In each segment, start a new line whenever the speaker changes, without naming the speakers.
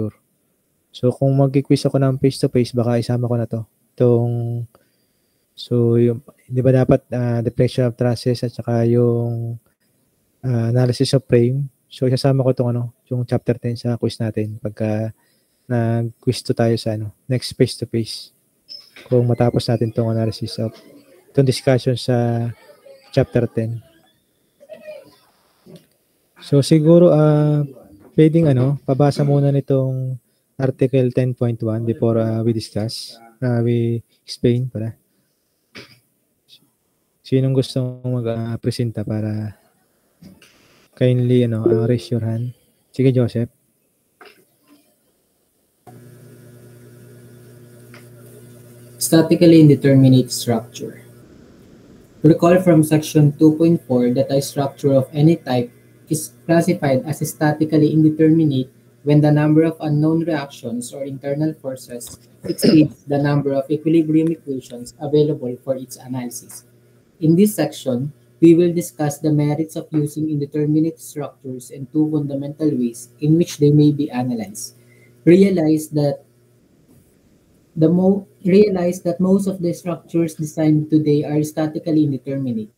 structure. So, kung mag-quiz ako ng face-to-face, baka isama ko na to. Di ba dapat deflection of trusses at saka yung analysis of frame. So, isasama ko yung chapter 10 sa quiz natin pagka nag-quiz to tayo sa next face-to-face. Kung matapos natin itong analysis of itong discussion sa chapter 10. So, siguro pwedeng pabasa muna nitong Article 10.1 before we discuss. We explain para. Sinong gustong mag-presenta para kindly raise your hand. Sige, Joseph.
Statically indeterminate structure. Recall from section 2.4 that a structure of any type is classified as statically indeterminate when the number of unknown reactions or internal forces exceeds the number of equilibrium equations available for its analysis. In this section, we will discuss the merits of using indeterminate structures in two fundamental ways in which they may be analyzed. Realize that most of the structures designed today are statically indeterminate.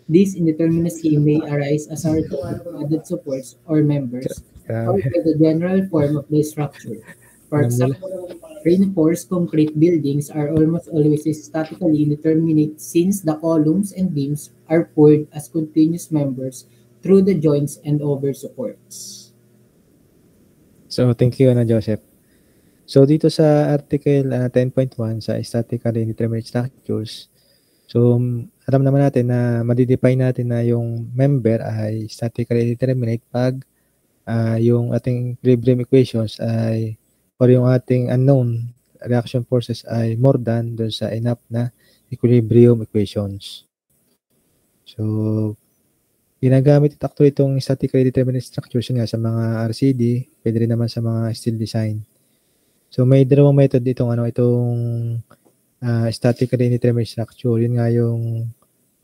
This indeterminacy may arise as a result of added supports or members, or by the general form of the structure. For example, reinforced concrete buildings are almost always statically indeterminate since the columns and beams are poured as continuous members through the joints and over supports.
So, thank you, Joseph. So, dito sa Article 10.1 sa statically indeterminate structures, so, alam naman natin na madidefine natin na yung member ay statically indeterminate pag yung ating equilibrium equations ay or yung ating unknown reaction forces ay more than dun sa enough na equilibrium equations. So, ginagamit actually itong statically determinate structures nga sa mga RCD, pwede rin naman sa mga steel design. So, may dalawang method itong statically indeterminate structure. Yun nga yung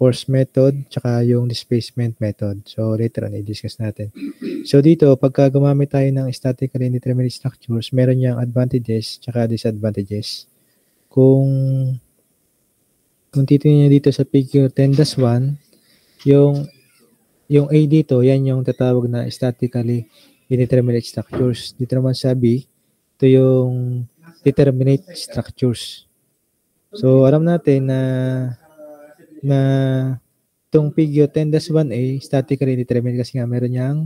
force method tsaka yung displacement method. So, later on, i-discuss natin. So, dito, pagka gumamit tayo ng statically indeterminate structures, meron niyang advantages tsaka disadvantages. Kung titingnan niyo dito sa figure 10-1, yung A dito, yan yung tatawag na statically indeterminate structures. Dito naman sa B, ito yung determinate structures. So, alam natin na itong figure 10-1A, statically indeterminate kasi nga meron niyang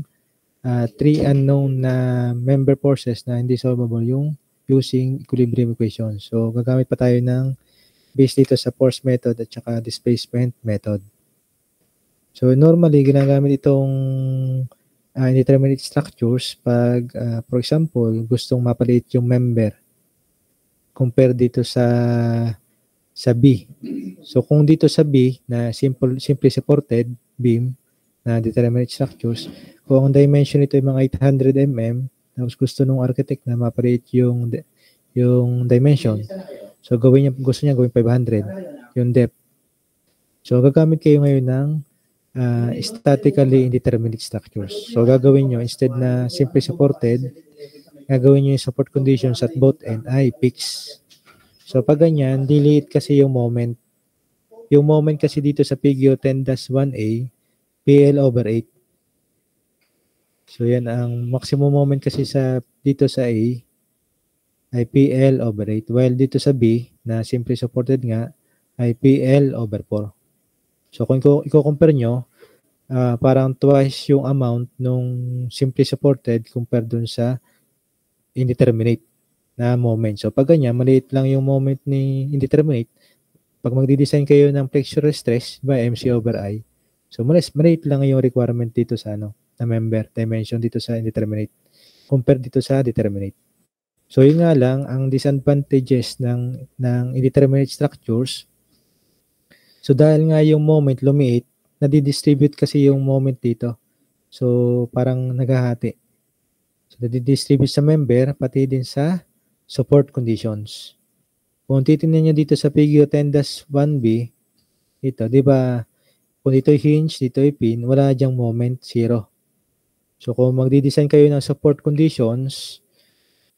3 unknown na member forces na hindi solvable yung using equilibrium equations. So, gagamit pa tayo ng base dito sa force method at saka displacement method. So, normally, ginagamit itong indeterminate structures pag, for example, gustong mapaliit yung member compare dito sa B. So, kung dito sa B na simply supported beam na determinate structures, kung ang dimension nito ay mga 800 mm, tapos gusto nung architect na mapaliit yung dimension. So, gusto niya gawin 500 yung depth. So, gagamit kayo ngayon ng statically indeterminate structures. So, gagawin nyo, instead na simply supported, gagawin nyo yung support conditions at both end ay fixed. So, pag ganyan, delete kasi yung moment. Yung moment kasi dito sa figure 10-1A, PL over 8. So, yan ang maximum moment kasi dito sa A ay PL over 8. While dito sa B, na simply supported nga, ay PL over 4. So, kung i-compare nyo, parang twice yung amount nung simply supported compared dun sa indeterminate na moment. So, pag ganyan, maliit lang yung moment ni indeterminate. Pag magdi-design kayo ng flexural stress, by MC over I, so maliit lang yung requirement dito sa na member dimension dito sa indeterminate compared dito sa determinate. So, yun nga lang, ang disadvantages ng indeterminate structures, so dahil nga yung moment lumiit, nadidistribute kasi yung moment dito. So, parang naghahati. So, nadidistribute sa member, pati din sa support conditions. Kung titingnan nyo dito sa figure 10-1B, ito, di ba, kung dito ay hinge, dito ay pin, wala dyang moment, 0. So, kung magdi-design kayo ng support conditions,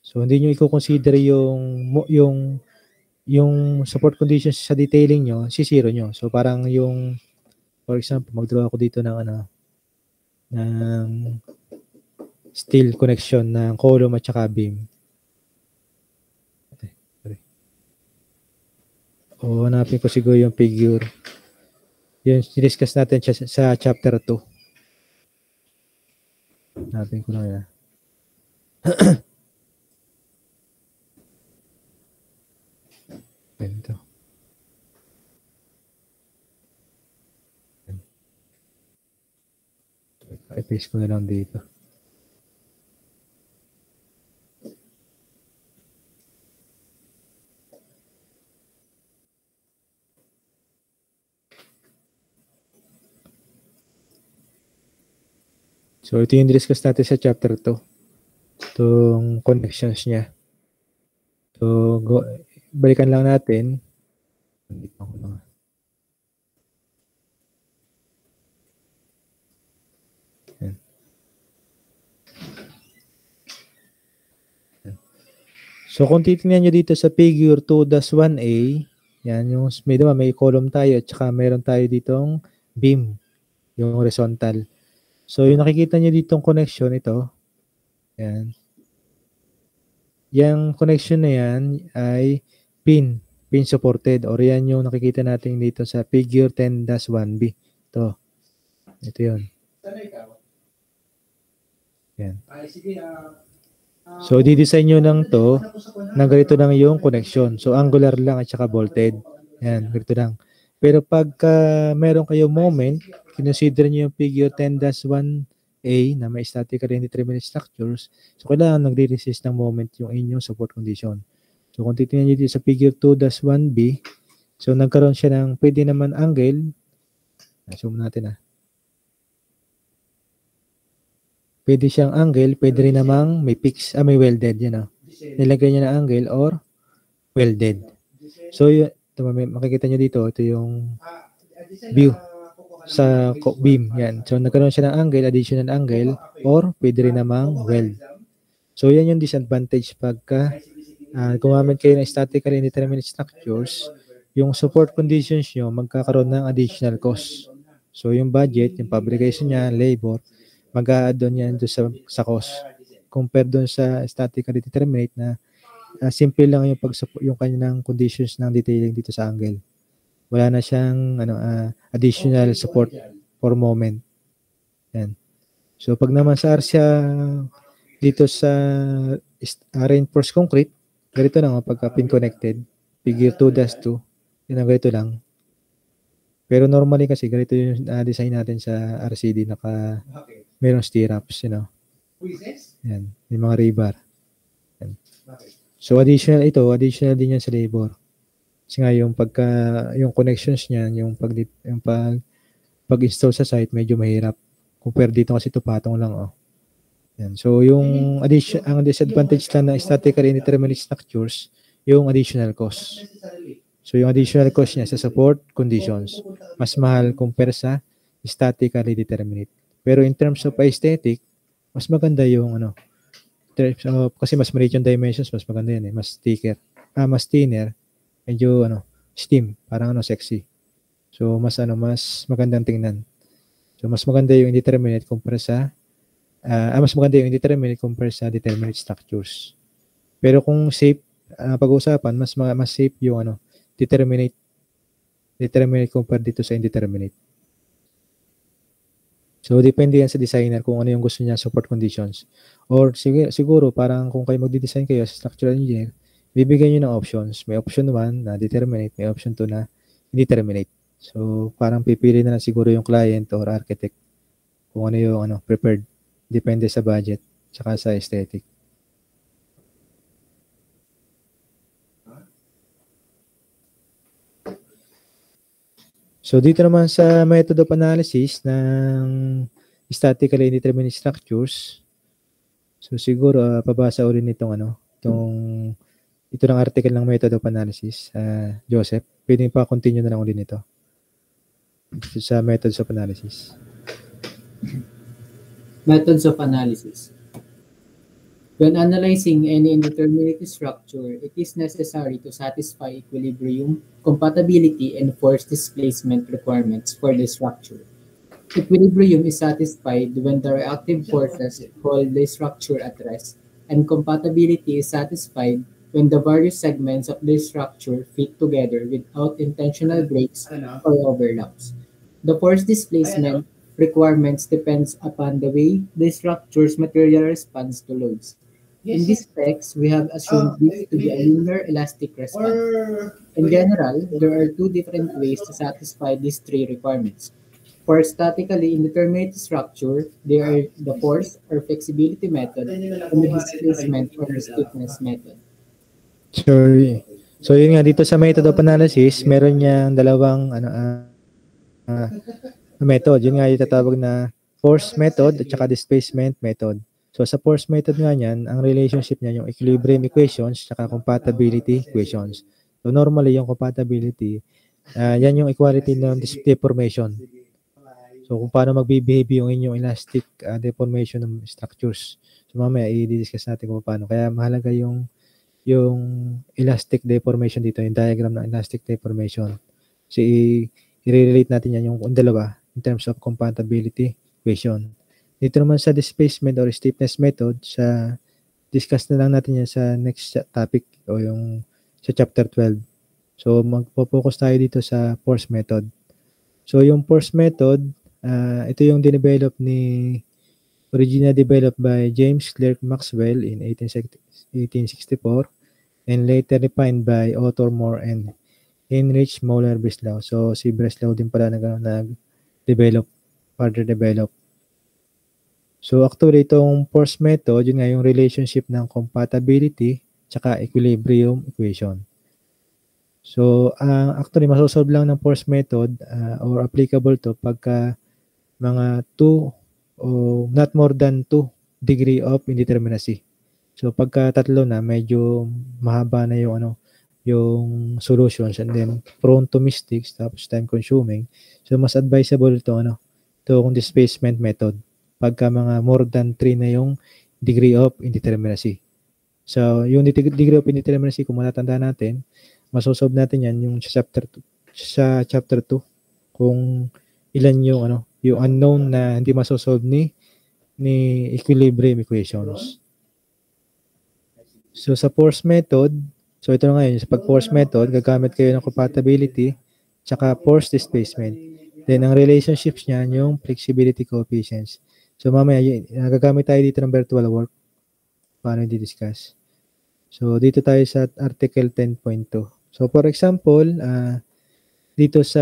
So hindi niyo i-consider yung support conditions sa detailing nyo, sisiro nyo. So parang yung, for example, mag-draw ako dito ng steel connection ng column at saka beam. O hanapin ko siguro yung figure. Yun, discuss natin sa chapter 2. Hanapin ko lang yan. Ito. I-paste ko na lang dito. So, ito yung discuss natin sa chapter 2. Itong connections niya. So, balikan lang natin. Dito ako lang. So, kung titingnan nyo dito sa figure 2-1A, yan, yung may column tayo at saka meron tayo ditong beam, yung horizontal. So, yung nakikita nyo ditong connection, ito, yan. Yung connection na yan ay pin supported, or yan yung nakikita natin dito sa figure 10-1B. Ito yun. Yan. So, di-design nyo lang to na ganito lang yung connection. So, angular lang at saka bolted. Yan, ganito lang. Pero pagka meron kayong moment, consider nyo yung figure 10-1A na may statically indeterminate structures. So, kailangan nagre-resist ng moment yung inyong support condition. So, kung titingnan nyo dito sa figure 2-1B, so, nagkaroon siya ng pwede naman angle. Zoom natin Pwede siyang angle, pwede rin namang may may welded, yun Nilagay niya na angle or welded. So, makikita nyo dito, ito yung view sa beam. Yan. So, nagkaroon siya ng angle, additional angle, or pwede rin namang weld. So, yan yung disadvantage pagka gumamit kayo ng statically indeterminate structures, yung support conditions nyo magkakaroon ng additional cost. So, yung budget, yung fabrication niya, labor, mag-a-add doon yan doon sa cost. Compare doon sa statically determinate na simple lang yung kanyang conditions ng detailing dito sa angle. Wala na siyang additional support for moment. Yan. So pag naman sa arsya dito sa reinforced concrete, ganito lang pagka pin connected, figure 2-2, yun ang ganito lang. Pero normally kasi ganito yung design natin sa RCD merong stirrups, Yan, may mga rebar. Yan. So additional din yan sa labor. Kasi nga yung yung connections niyan, yung pag-install sa site medyo mahirap. Compare dito kasi ito patong lang Yan. So yung ang disadvantage lang ng statically indeterminate structures, yung additional cost. So yung additional cost niya sa support conditions, mas mahal compare sa statically determinate. Pero in terms of aesthetic, mas maganda yung kasi mas maliit yung dimensions, mas maganda yan mas thicker. Mas thinner, medyo slim, parang sexy. So mas magandang tingnan. So mas maganda yung indeterminate compare sa mas maganda yung indeterminate compare sa determinate structures. Pero kung safe pag-uusapan, mas safe yung determinate compare dito sa indeterminate. So, depende yan sa designer kung ano yung gusto niya support conditions. Or siguro, parang kung kayo magdi-design kayo sa structural engineer, bibigyan nyo ng options. May option 1 na determinate, may option 2 na indeterminate. So, parang pipili na lang siguro yung client or architect kung ano yung prepared. Depende sa budget, tsaka sa aesthetic. So, dito naman sa method of analysis ng statically indeterminate structures, so siguro pabasa ulit nitong ito ng article ng method of analysis, Joseph. Pwede pa continue na lang ulit nito sa methods of analysis.
Methods of analysis. When analyzing any indeterminate structure, it is necessary to satisfy equilibrium, compatibility, and force displacement requirements for the structure. Equilibrium is satisfied when the reactive forces hold the structure at rest, and compatibility is satisfied when the various segments of the structure fit together without intentional breaks or overlaps. The force displacement requirements depends upon the way the structure's material responds to loads. In this text, we have assumed this to be a linear elastic response. In general, there are two different ways to satisfy these three requirements. For statically indeterminate structure, they are the force or flexibility method and the displacement or stiffness method.
So, so yun nga dito sa method of analysis, meron niyang dalawang method. Yun nga yung tatawag na force method at saka displacement method. So sa force method nga niyan, ang relationship niya yung equilibrium equations at compatibility equations. So normally yung compatibility, yan yung equality ng deformation. So kung paano magbe-behave yung inyong elastic deformation ng structures. So mamaya i-discuss natin kung paano. Kaya mahalaga yung elastic deformation dito, yung diagram ng elastic deformation. So i-relate natin yan yung dalawa in terms of compatibility equation. Dito naman sa displacement or stiffness method, discuss na lang natin yan sa next topic o yung sa chapter 12. So magpo-focus tayo dito sa force method. So yung force method, ito yung originally developed by James Clerk Maxwell in 1864 and later refined by Otto Moore and Heinrich Müller-Breslau. So si Breslau din pala further develop. So actually itong force method, yun nga yung relationship ng compatibility tsaka equilibrium equation. So actually masosolve lang ng force method or applicable to pagka mga 2 o not more than 2 degree of indeterminacy. So pagka tatlo na, medyo mahaba na yung solutions and then prone to mistakes tapos time consuming. So mas advisable to displacement method pagka mga more than 3 na yung degree of indeterminacy. So yung degree of indeterminacy, kung matatanda natin, masosolve natin yan yung sa chapter 2 kung ilan yung unknown na hindi masosolve ni equilibrium equations. So sa force method, so ito na ngayon, sa pag-force method, gagamit kayo ng compatibility tsaka force displacement. Then ang relationships niyan yung flexibility coefficients. So mamaya gagamit tayo dito ng virtual work paano i-discuss. So dito tayo sa article 10.2. So for example, dito sa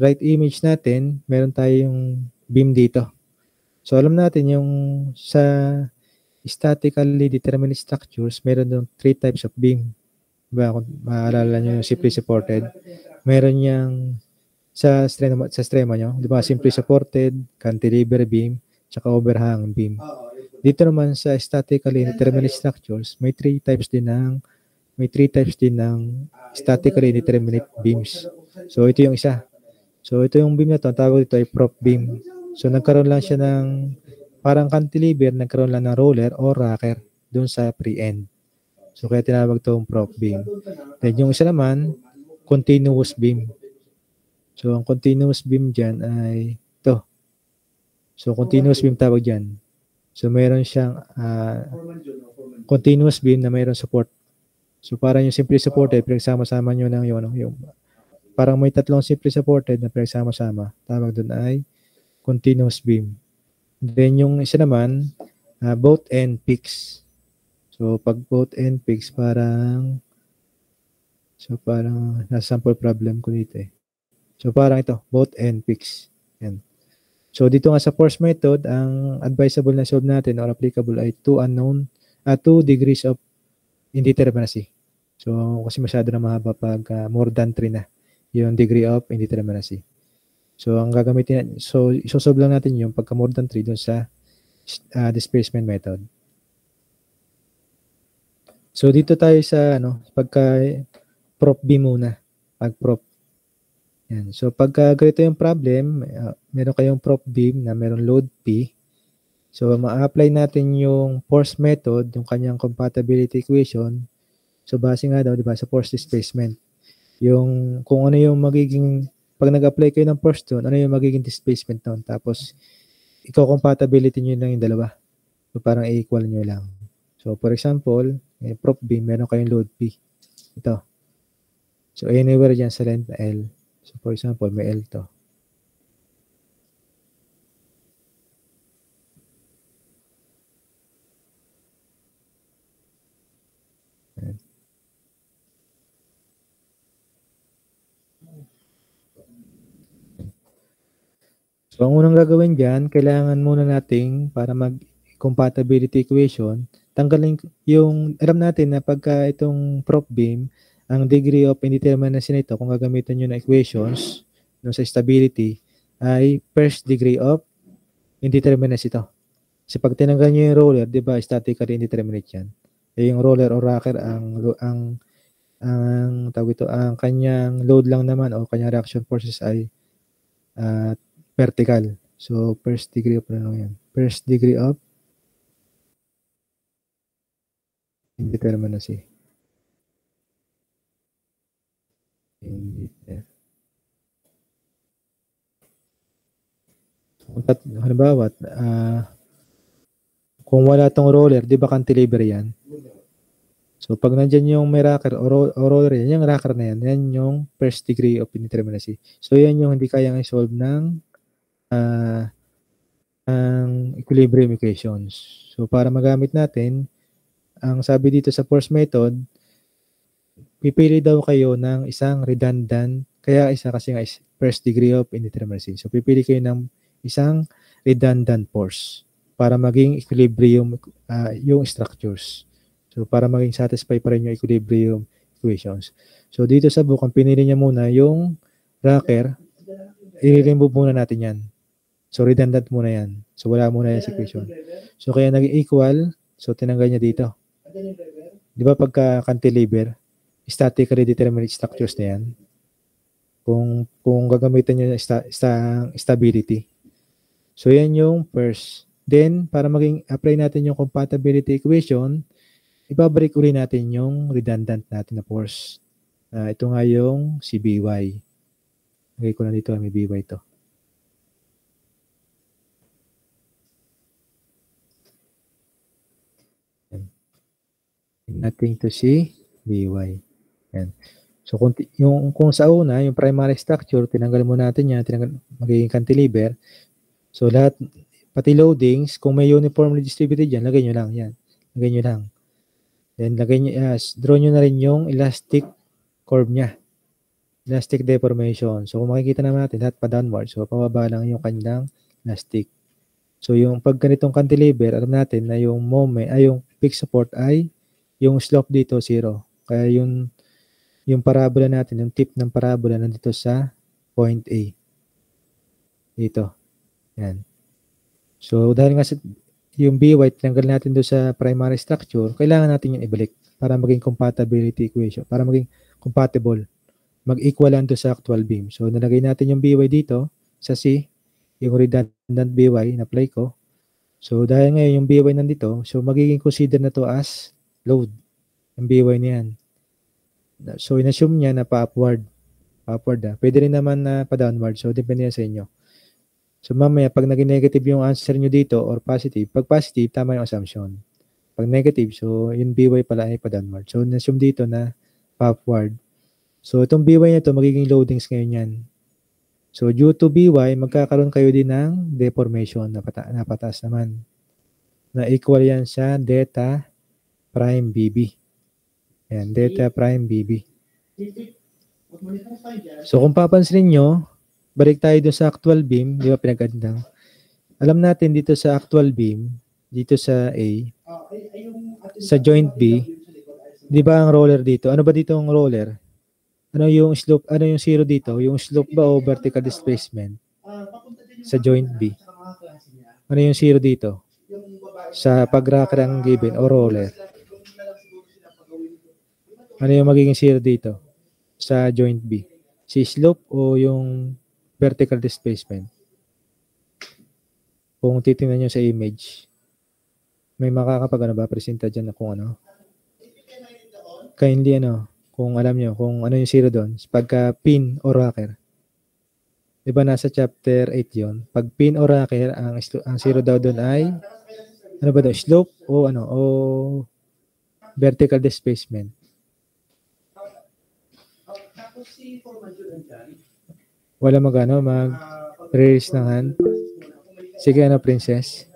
right image natin, meron tayong beam dito. So alam natin yung sa statically determinate structures, meron yung 3 types of beam. Diba? Kung maalala nyo yung simply supported, meron yung sa strema nyo, di ba? Simply supported, cantilever beam, tsaka overhang beam. Dito naman sa statically determinate structures, may 3 types din ng statically determinate beams. So ito yung isa. So ito yung beam na to, tawag dito ay prop beam. So nagkaroon lang siya ng parang cantilever, nagkaroon lang ng roller o rocker doon sa pre-end. So kaya tinawag itong prop beam. Then yung isa naman, continuous beam. So ang continuous beam dyan ay ito. So continuous beam tawag dyan. So meron siyang continuous beam na mayroon support. So parang yung simply supported, pinagsama-sama nyo ng yung parang may 3 simply supported na pinagsama-sama. Tawag doon ay continuous beam. Then yung isa naman, both end fixed. So pag both end fixed, parang nasa sample problem ko dito eh. So parang ito, both end fixed. Yan. So dito nga sa force method, ang advisable na solve natin or applicable ay 2 degrees of indeterminacy. So kasi masyado na mahaba pag more than 3 na yung degree of indeterminacy. So ang gagamitin, so isosolve lang natin yung pagka more than 3 dun sa displacement method. So dito tayo sa pagka prop beam muna, pag prop. Yan. So pagka ganito yung problem, meron kayong prop beam na meron load P. So, ma-apply natin yung force method, yung kanyang compatibility equation. So, base nga daw, di ba, sa force displacement. Yung, kung ano yung magiging, pag nag-apply kayo ng force doon, ano yung magiging displacement doon. Tapos, iko-compatibility nyo lang yung dalawa. So, parang i-equal nyo lang. So, for example, prop beam, meron kayong load P. Ito. So, anywhere dyan sa length L. So, for example, may L to. Ayan. So, ang unang gagawin dyan, kailangan muna nating para mag-compatibility equation, tanggalin yung, alam natin na pagka itong prop beam, ang degree of indeterminacy nito, kung gagamitin nyo na equations, no, sa stability, ay first degree of indeterminacy ito. Kasi pag tinanggal nyo yung roller, di ba, statically indeterminate yan. Yung roller o rocker, ang tawag ito, ang kanyang load lang naman o kanyang reaction forces ay vertical. So, first degree of ano yan? First degree of indeterminacy. Halimbawa, kung wala tong roller, di ba cantilever yan? So, pag nandyan yung may rocker o roller yan, yung rocker na yan, yan yung first degree of indeterminacy. So, yan yung hindi kayang i-solve ng equilibrium equations. So, para magamit natin, ang sabi dito sa force method, pipili daw kayo ng isang redundant, kaya isa kasi nga is first degree of indeterminacy. So, pipili kayo ng isang redundant force para maging equilibrium yung structures. So, para maging satisfy pa rin yung equilibrium equations. So, dito sa book, ang pinili niya muna yung rocker, i-remove muna natin yan. So, redundant muna yan. So, wala muna yan sa equation. So, kaya naging equal, so tinanggal niya dito. Di ba pagka cantilever, statically determinate structures na yan. Kung gagamitin nyo stability. So, yan yung first. Then, para maging apply natin yung compatibility equation, ibabalik uli natin yung redundant natin na force. Ito nga yung CBY. Lagay ko na dito, may BY to. Nothing to see, BY. Yan. So, kung sa una, yung primary structure, tinanggal mo natin yan, magiging cantilever. So, lahat, pati loadings, kung may uniformly distributed yan, lagay nyo lang. Yan. Lagay nyo lang. Then, draw nyo na rin yung elastic curve niya. Elastic deformation. So, kung makikita naman natin, lahat pa downward. So, pababa lang yung kanilang elastic. So, yung pag ganitong cantilever, alam natin na yung moment, yung fixed support ay yung slope dito, 0. Kaya yung parabola natin, yung tip ng parabola nandito sa point A. Dito. Yan. So, dahil nga yung BY, tinanggal natin doon sa primary structure, kailangan natin yung ibalik para maging compatibility equation, para maging compatible, mag-equalan doon sa actual beam. So, nalagay natin yung BY dito sa C, yung redundant BY, na-apply ko. So, dahil ngayon yung BY nandito, so magiging consider na to as load. Yung BY niyan. So, in-assume niya na pa-upward. Pwede rin naman na pa-downward. So, depende sa inyo. So, mamaya, pag naging negative yung answer nyo dito or positive, pag positive, tama yung assumption. Pag negative, so, yung BY pala ay pa-downward. So, in-assume dito na pa-upward. So, itong BY na ito, magiging loadings ngayon yan. So, due to BY, magkakaroon kayo din ng deformation na pataas naman. Na equal yan sa delta prime BB. Yan, delta prime BB. So, kung papansin nyo, balik tayo doon sa actual beam, di ba pinagandang? Alam natin dito sa actual beam, dito sa A, sa joint B, di ba ang roller dito? Ano ba dito ang roller? Ano yung slope? Ano yung zero dito? Yung slope ba o vertical displacement? Sa joint B. Ano yung zero dito? Sa pag-rocker ang given o roller. Ano yung magiging zero dito? Sa joint B. Si slope o yung vertical displacement? kung titingnan nyo sa image, may makakapag presenta dyan na kung ano. Kindly kung alam nyo, kung ano yung zero doon, pagka pin o rocker. Diba nasa chapter 8 yon. Pag pin o rocker, ang zero daw doon ay, ano ba daw, slope o vertical displacement. Wala mag-release ng hand. Sige, princess?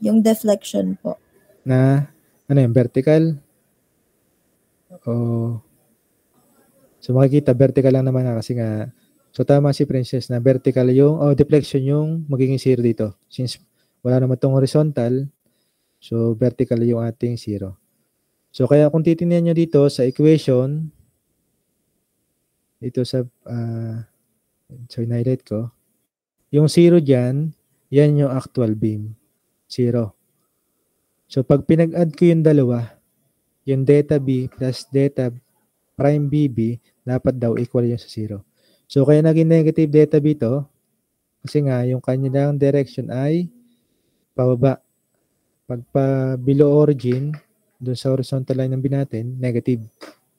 Yung deflection po.
Na, vertical? So makikita, vertical lang naman kasi nga, so tama si princess na vertical yung, deflection yung magiging zero dito. Since wala naman itong horizontal, so vertical yung ating zero. So kaya kung titingnan nyo dito sa equation, dito sa, so in-highlight ko, yung zero dyan, yan yung actual beam. Zero. So pag pinag-add ko yung dalawa, yung delta B plus delta prime BB, dapat daw equal yung sa zero. So kaya naging negative delta B to, kasi nga yung kanilang direction ay pababa. Pag pa below origin, doon sa horizontal line ng binatin, negative.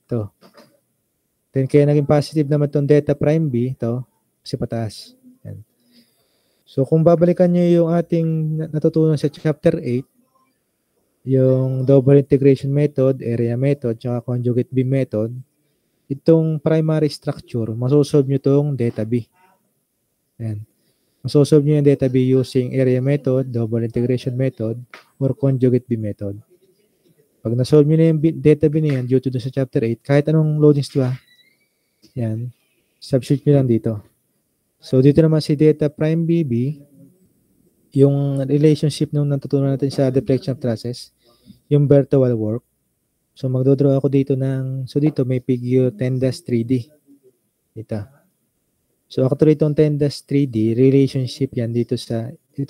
To. Then kaya naging positive naman itong delta prime B, to, kasi pataas. Yan. So kung babalikan nyo yung ating natutunan sa chapter 8, yung double integration method, area method, tsaka conjugate beam method, itong primary structure, masosolve nyo itong delta B. Yan. Masosolve nyo yung delta B using area method, double integration method, or conjugate beam method. Pag nasolve nyo na yung delta B na yan, due to sa chapter 8, kahit anong loadings diba, yan, substitute nyo lang dito. So, dito naman si delta prime BB, yung relationship nung natutunan natin sa deflection of trusses, yung virtual work. So, magdodraw ako dito so dito may figure 10-3D. Dito. So, actually itong 10-3D, relationship yan dito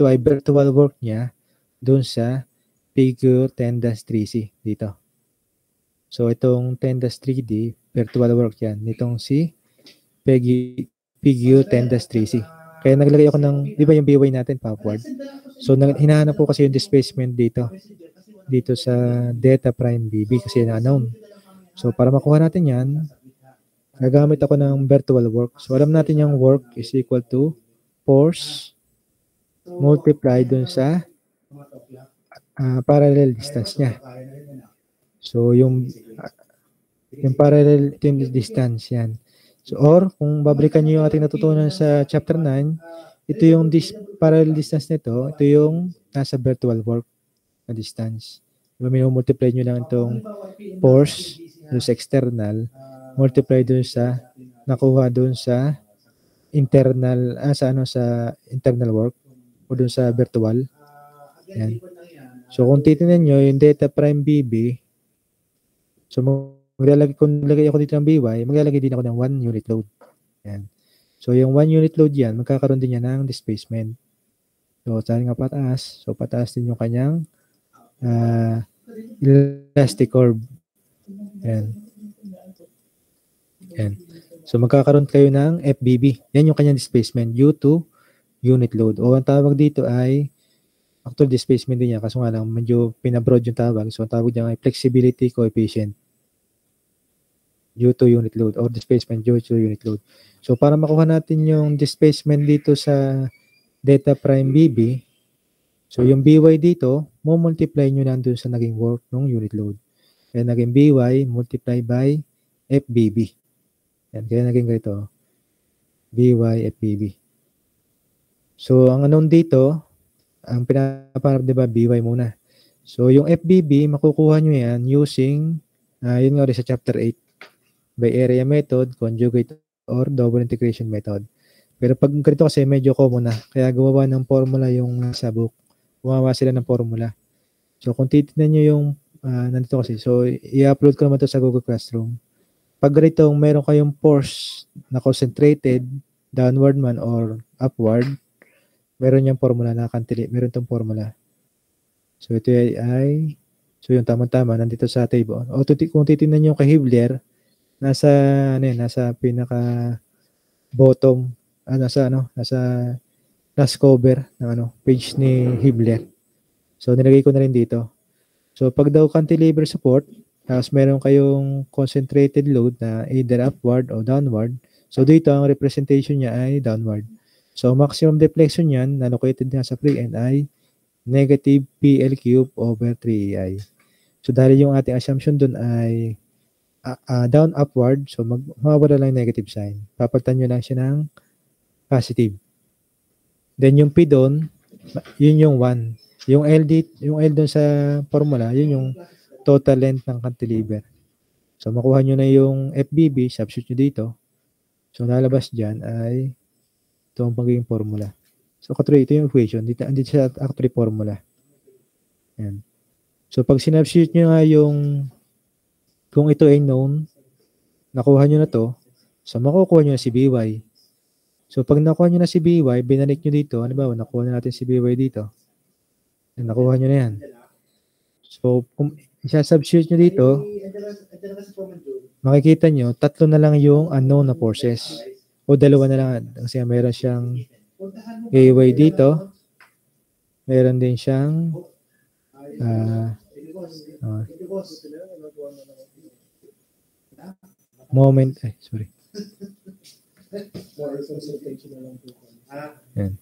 ay virtual work niya doon sa figure 10-3C dito. So, itong 10-3D, virtual work yan. Nitong si figure 10-3C. Kaya naglagay ako ng, di ba yung BY natin, backward? So, hinahanap ko kasi yung displacement dito sa delta prime BB kasi na-unknown. So, para makuha natin yan, gagamit ako ng virtual work. So, alam natin yung work is equal to force multiply dun sa parallel distance niya. So, yung parallel distance yan. So, or, kung babalikan nyo yung ating natutunan sa chapter 9, ito yung parallel distance nito, ito yung nasa virtual work na distance. Diba, multiply nyo lang itong force doon sa external, multiply doon sa nakuha doon sa internal, sa internal work o doon sa virtual. Yan. So, kung titignan nyo, yung delta prime BB, so, kung nilagay ako dito ng BY, maglalagay din ako ng 1 unit load. Yan. So, yung 1 unit load yan, magkakaroon din yan ng displacement. So, saan nga pataas? So, pataas din yung kanyang elastic curve. Yan. Yan. So, magkakaroon kayo ng FBB. Yan yung kanyang displacement due to unit load. O, ang tawag dito ay actual displacement din yan. Kaso nga lang, medyo pinabroad yung tawag. So, ang tawag niya ay flexibility coefficient due to unit load or displacement due to unit load. So, para makuha natin yung displacement dito sa delta prime BB, so yung BY dito, multiply nyo lang dun sa naging work ng unit load. Kaya naging BY multiply by FBB. Yan, kaya naging ganito. BY FBB. So, ang unknown dito, ang pinaparap, diba, BY muna. So, yung FBB, makukuha nyo yan using, yun nga rin sa chapter 8. By area method, conjugate, or double integration method. Pero pag ganito kasi medyo common na, kaya gawa ng formula yung sa book. Gumawa sila ng formula. So, kung titignan nyo yung nandito kasi, so, i-upload ko naman to sa Google Classroom. Pag ganito, meron kayong force na concentrated, downward man or upward, meron yung formula na kantili. Meron tong formula. So, ito ay so, yung tama-tama, nandito sa table. O, kung titignan nyo kay Hibler, nasa pinaka bottom, nasa last cover ng page ni Hibler. So, nilagay ko na rin dito. So, pag daw cantilever support, tapos meron kayong concentrated load na either upward o downward. So, dito ang representation niya ay downward. So, maximum deflection niyan na located nga sa free end ay negative PL cube over 3AI. So, dahil yung ating assumption dun ay down upward, so mawawala lang negative sign. Papalitan nyo lang siya ng positive. Then, yung P doon, yun yung 1. Yung L doon sa formula, yun yung total length ng cantilever. So, makuha nyo na yung FBB, substitute nyo dito. So, lalabas dyan ay ito ang pagiging formula. So, ito yung equation. Dito siya actually formula. Yan. So, pag sinubstitute nyo nga kung ito ay known, nakuha nyo na to, so, makukuha nyo na si BY. So, pag nakuha nyo na si BY, binalik nyo dito, ano ba, nakuha na natin si BY dito. Nakuha nyo na yan. So, kung isa-substitute nyo dito, makikita nyo, 3 na lang yung unknown na forces. O 2 na lang. Kasi meron siyang AY dito. Meron din siyang moment. Sorry. Yan.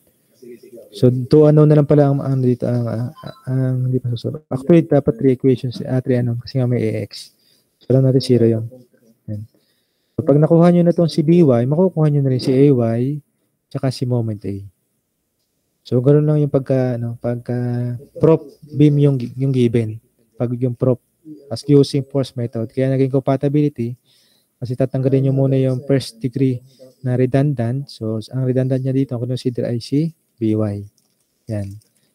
So, 2 unknown na lang pala ang dito ang hindi pa susunod. Actually, dapat 3 equations, 3 unknown kasi nga may AX. So, lang natin 0 yun. Yan. So, pag nakuha nyo na itong si BY, makukuha nyo na rin si AY tsaka si moment A. So, ganoon lang yung pagka prop beam yung given. Pag yung prop as using force method. Kaya naging compatibility kasi tatanggalin nyo muna yung first degree na redundant. So, ang redundant niya dito, ang consider ay si BY. Yan.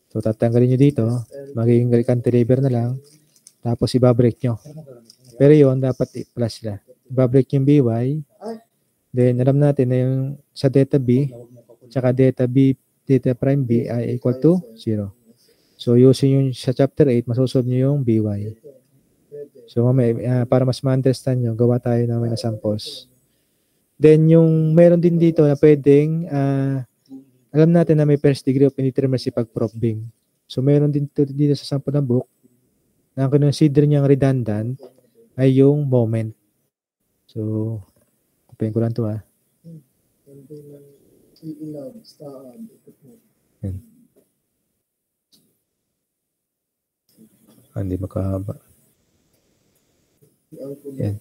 So, tatanggalin nyo dito. Magiging cantilever na lang. Tapos, ibabreak nyo. Pero yun, dapat plus sila. Ibabreak yung BY. Then, alam natin na yung sa delta B, tsaka delta prime B ay equal to 0. So, using yung sa chapter 8, masosolve nyo yung BY. So, para mas ma-understand nyo, gawa tayo namin na samples. Then, yung meron din dito na pwedeng alam natin na may first degree of indeterminacy pag prop beam. So, meron din dito sa sample ng book na ang consider niyang redundant ay yung moment. So, kupain ko lang ito Yan. Hindi makahaba. Yan.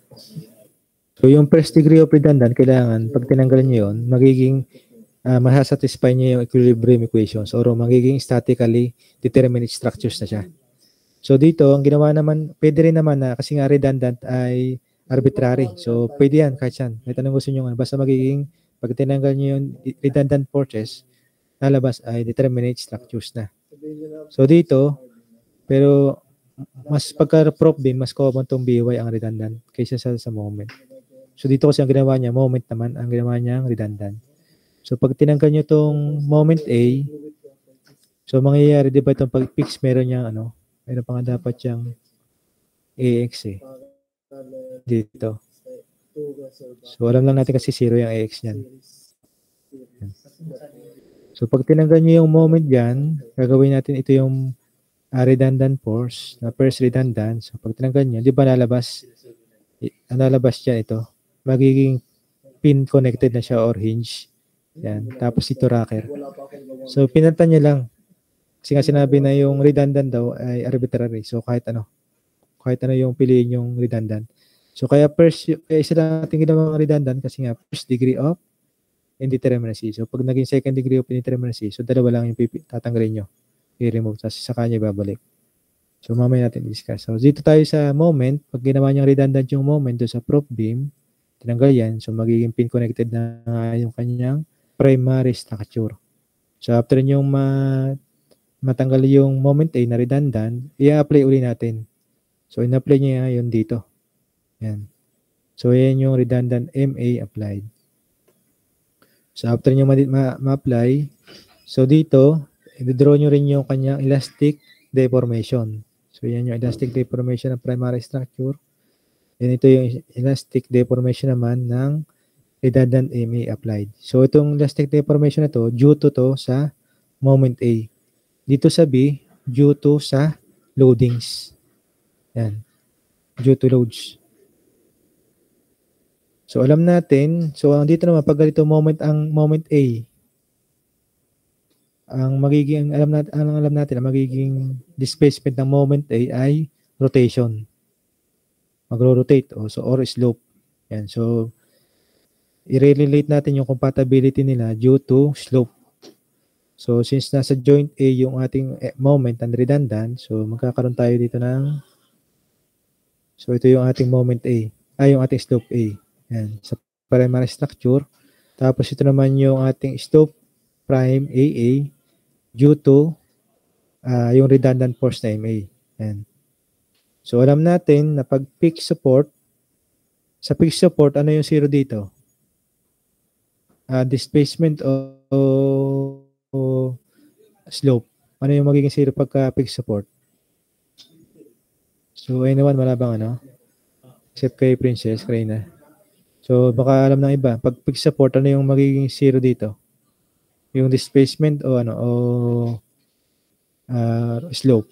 So, yung first degree of redundant, kailangan, pag tinanggalan nyo yun, magiging masasatisfy niya yung equilibrium equations or magiging statically determinate structures na siya. So dito, ang ginawa naman, pwede rin naman na kasi nga redundant ay arbitrary. So pwede yan, kahit yan. Kahit anong gusto nyo. Basta magiging, pag tinanggal nyo yung redundant forces, lalabas ay determinate structures na. So dito, pero mas pagka-prop beam, mas common tong BY ang redundant kaysa sa moment. So dito kasi ang ginawa niya, moment naman, ang ginawa niya ang redundant. So, pag tinanggal nyo itong moment A, so, mangyayari, di ba itong pag-fix, meron niyang, meron pa nga dapat yung AX dito. So, alam lang natin kasi 0 yung AX niyan. So, pag tinanggal nyo yung moment dyan, gagawin natin ito yung redundant force, na first redundant. So, pag tinanggal nyo, di ba lalabas dyan ito? Magiging pin connected na siya or hinge. Yan. Tapos ito rocker. So, pinalitan nyo lang. Kasi nga sinabi na yung redundant daw ay arbitrary. So, kahit ano yung piliin yung redundant. So, kaya isa lang natin ginawang redundant kasi nga first degree of indeterminacy. So, pag naging second degree of indeterminacy, so dalawa lang yung tatanggalin nyo. I-remove. Tapos sa kanya babalik. So, mamaya natin discuss. So, dito tayo sa moment. Pag ginawa niyang redundant yung moment doon sa prop beam, tinanggal yan. So, magiging pin connected na yung kanyang primary structure. So, after nyong matanggal yung moment A na redundant, i-apply uli natin. So, in-apply niya yun dito. Yan. So, yan yung redundant MA applied. So, after nyo ma-apply, so dito, i-draw nyo rin yung kanyang elastic deformation. So, yan yung elastic deformation ng primary structure. And ito yung elastic deformation naman ng redundant MA applied. So, itong elastic deformation na to, due to sa moment A. Dito sa B, due to sa loadings. Yan. Due to loads. So, alam natin, so dito naman, pag ganito ang moment A, ang alam natin, ang magiging displacement ng moment A ay rotation. Magro-rotate or slope. Yan. So, i-relate natin yung compatibility nila due to slope. So, since nasa joint A yung ating moment and redundant, so magkakaroon tayo dito so ito yung ating moment A, yung ating slope A. Yan, sa primary structure. Tapos ito naman yung ating slope prime AA due to yung redundant force na MA. Yan. So, alam natin na pag peak support, sa peak support, ano yung zero dito? Displacement o slope. Ano yung magiging zero pagka peak support? So, anyone, wala bang ano? Except kay Princess, Karina. So, baka alam ng iba. Pag peak support, ano yung magiging zero dito? Yung displacement o slope.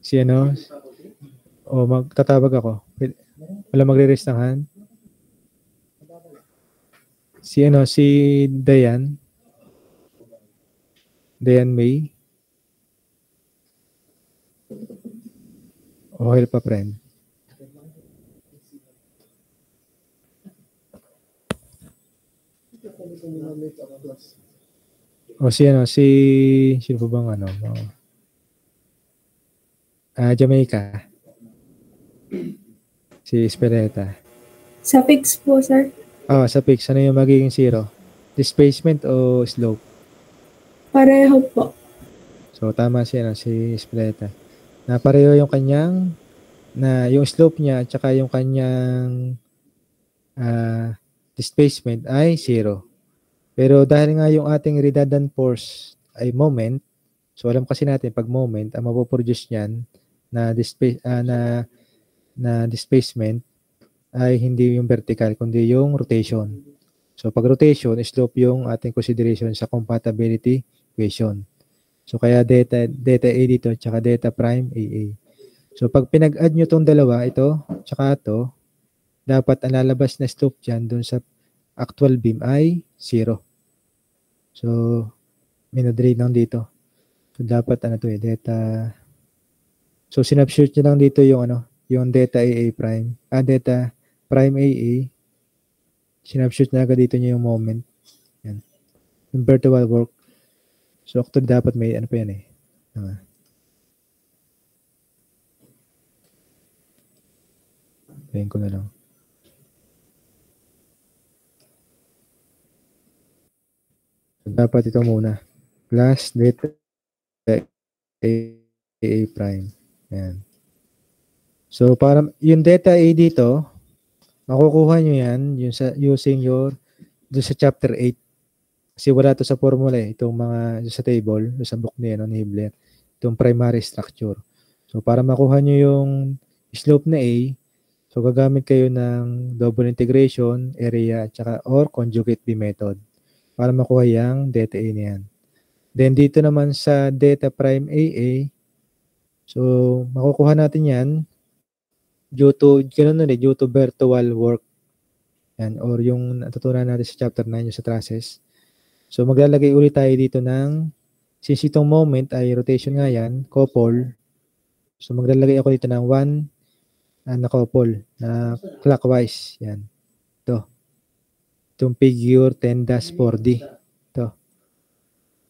Si ano? Magtatawag ako. Wala magre-raise ng hand? Si Dayan. Dayan May. Okay pa, friend. Sino pa bang Jamaica. Si Espereta.
Sa fix po, sir.
Sa fix. Ano yung magiging zero? Displacement o slope?
Pareho po.
So, tama si Espereta. Na pareho yung kanyang, yung slope niya at saka yung kanyang displacement ay zero. Pero dahil nga yung ating redundant force ay moment, so alam kasi natin pag moment, ang mapoproduce niyan na displacement ay hindi yung vertical kundi yung rotation. So pag rotation, slope yung ating consideration sa compatibility equation. So kaya delta A dito tsaka delta prime AA. So pag pinag-add nyo tong dalawa, ito tsaka ito, dapat ang lalabas na slope dyan dun sa actual beam ay 0. So minodray lang dito. So dapat delta. So sinubstitute nyo lang dito yung delta AA prime. Delta prime AA. Sinubstitute na agad dito nyo yung moment. Yan. Yung vertical work. So actually dapat may pa yan eh. Tayin ko na lang. So dapat ito muna. Plus delta AA prime. Yan. So, para yung delta A dito, makukuha nyo yan using doon sa chapter 8. Kasi wala to sa formula eh. Itong mga sa table, sa book niya, ni Hibler. Itong primary structure. So, para makuha nyo yung slope na A, so gagamit kayo ng double integration, area, or conjugate B method para makuha yung delta A na yan. Then, dito naman sa delta prime AA, so, makukuha natin yan due to virtual work. Yan, or yung natutunan natin sa chapter 9 yung sa trusses. So, maglalagay ulit tayo dito since itong moment ay rotation nga yan, couple. So, maglalagay ako dito ng 1 na couple na clockwise. Yan. Ito. Itong figure 10-4D. Ito.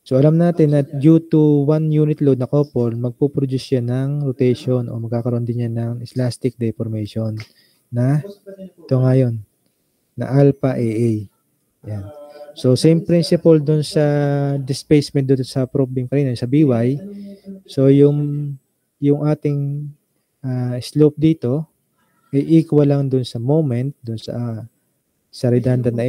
So, alam natin na due to 1 unit load na couple, magpuproduce yan ng rotation o magkakaroon din yan ng elastic deformation na ito ngayon, na alpha AA. Yan. So, same principle dun sa displacement dun sa probe beam kanina, sa BY. So, yung ating slope dito ay equal lang dun sa moment, dun sa redundant na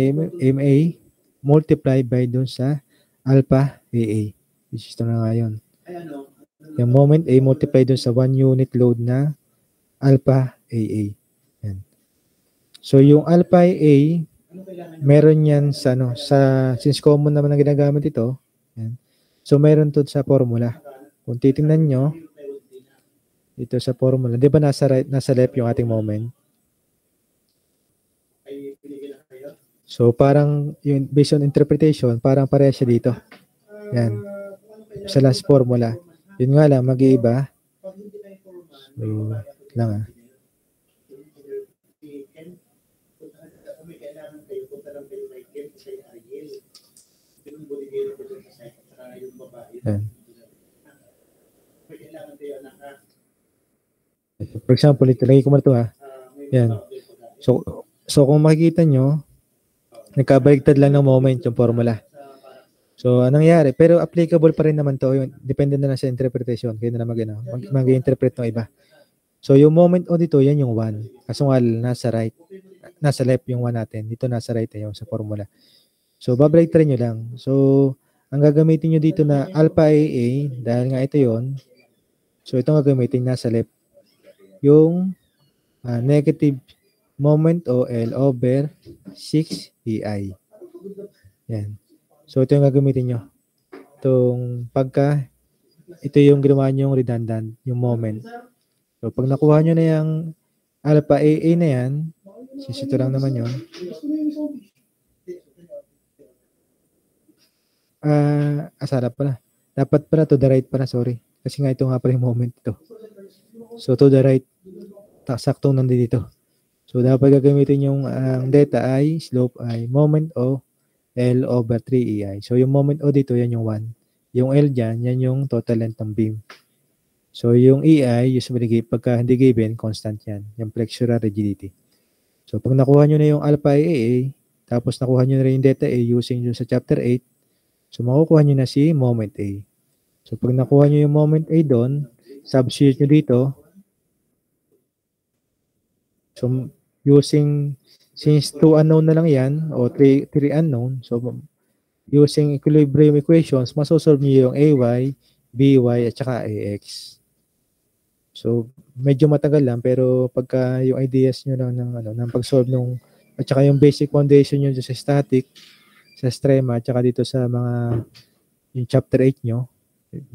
MA multiply by dun sa alpha AA, which is ito na nga yun. Yung moment A multiply dun sa 1 unit load na alpha AA. Yan. So, yung alpha A, meron yan sa, since common naman ang ginagamit ito, yan. So, meron to sa formula. Kung titingnan nyo, dito sa formula, di ba nasa right, nasa left yung ating moment? So, parang, yung based on interpretation, parang pareha siya dito. Yan. Sa last formula. Yun nga lang, mag-iiba. So, lang Yan. For example, ito, lagay ko muna ito Yan. So kung makikita nyo, nagkabaligtad lang ng moment yung formula. So, anong nangyari? Pero applicable pa rin naman to. Yung, depende na lang sa interpretation. Kaya na mag-interpret ng iba. So, yung moment o dito, yan yung 1. Kaso nga, nasa right. Nasa left yung 1 natin. Dito nasa right yung sa formula. So, babaligtarin nyo lang. So, ang gagamitin nyo dito na alpha AA, dahil nga ito yon. So, itong gagamitin nasa left. Yung negative moment o L over 6 EI. Yan. So, ito yung gagamitin nyo. Itong ito yung ginawa nyo yung redundant, yung moment. So, pag nakuha nyo na yung alpha AA na yan, since ito lang naman yun, sarap pala. Dapat pala to the right pala, sorry. Kasi nga ito nga pala yung moment ito. So, to the right, saktong nandito. So, dapat gagamitin yung data ay, slope ay, moment o L over 3 EI. So, yung moment o dito, yan yung 1. Yung L dyan, yan yung total length ng beam. So, yung EI, usually, pagka hindi given, constant yan. Yung flexural rigidity. So, pag nakuha nyo na yung alpha AA, tapos nakuha nyo na rin yung delta A using yung sa chapter 8, so, makukuha nyo na si moment A. So, pag nakuha nyo yung moment A doon, substitute nyo dito. So, using, since 2 unknown na lang yan, o 3 unknown, so, using equilibrium equations, masosolve nyo yung AY, BY, at saka AX. So, medyo matagal lang, pero pagka yung ideas nyo lang ng pag-solve nung, at saka yung basic foundation nyo sa static, sa strema, at saka dito sa mga, yung chapter 8 nyo,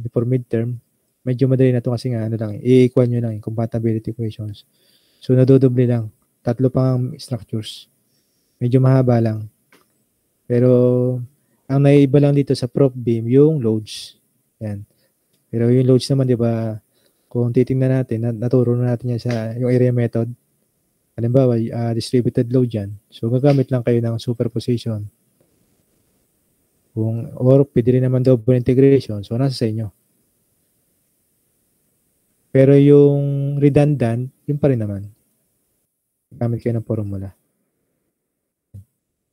before midterm, medyo madali na ito kasi nga, i-equal nyo lang yung compatibility equations. So, nadodoble lang. 3 pang structures. Medyo mahaba lang. Pero, ang naiiba lang dito sa prop beam, yung loads. Yan. Pero yung loads naman, di ba, kung titingnan natin, naturo na natin yan sa yung area method. Halimbawa, distributed load yan. So, gagamit lang kayo ng superposition. Or pwede rin naman double integration. So, nasa sa inyo. Pero yung redundant, yun pa rin naman. Gamit kayo ng formula.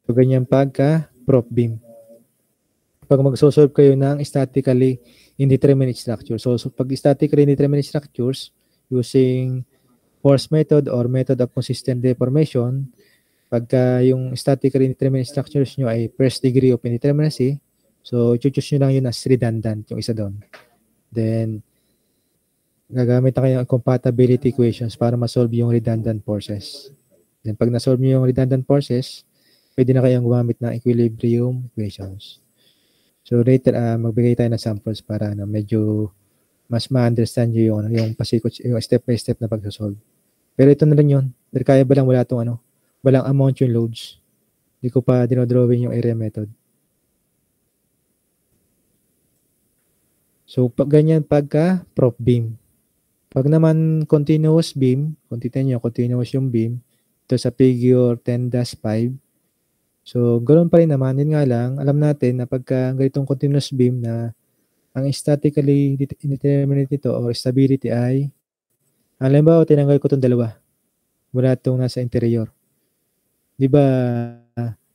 So, ganyan pagka prop beam. Pag magsosolve kayo ng statically indeterminate structure. So pag statically indeterminate structures, using force method or method of consistent deformation, pagka yung statically indeterminate structures nyo ay first degree of indeterminacy, so choose nyo lang yun as redundant, yung isa doon. Then, gagamit na kayo ng compatibility equations para ma-solve yung redundant forces. Then, pag na-solve nyo yung redundant forces, pwede na kayong gumamit ng equilibrium equations. So, later, magbigay tayo ng samples para medyo mas ma-understand nyo yung pasikot, yung step-by-step na pag-solve. Pero ito na lang yun. Pero kaya ba lang wala itong walang amount yung loads. Hindi ko pa dinodrawing yung area method. So, pag ganyan, pagka prop beam. Pag naman continuous beam, kung titignan nyo, continuous yung beam, ito sa figure 10-5. So, ganoon pa rin naman. Yun nga lang, alam natin na pagka ganitong continuous beam na ang statically indeterminate nito or stability ay, halimbawa, tinanggal ko itong dalawa. Wala itong nasa interior. Di ba,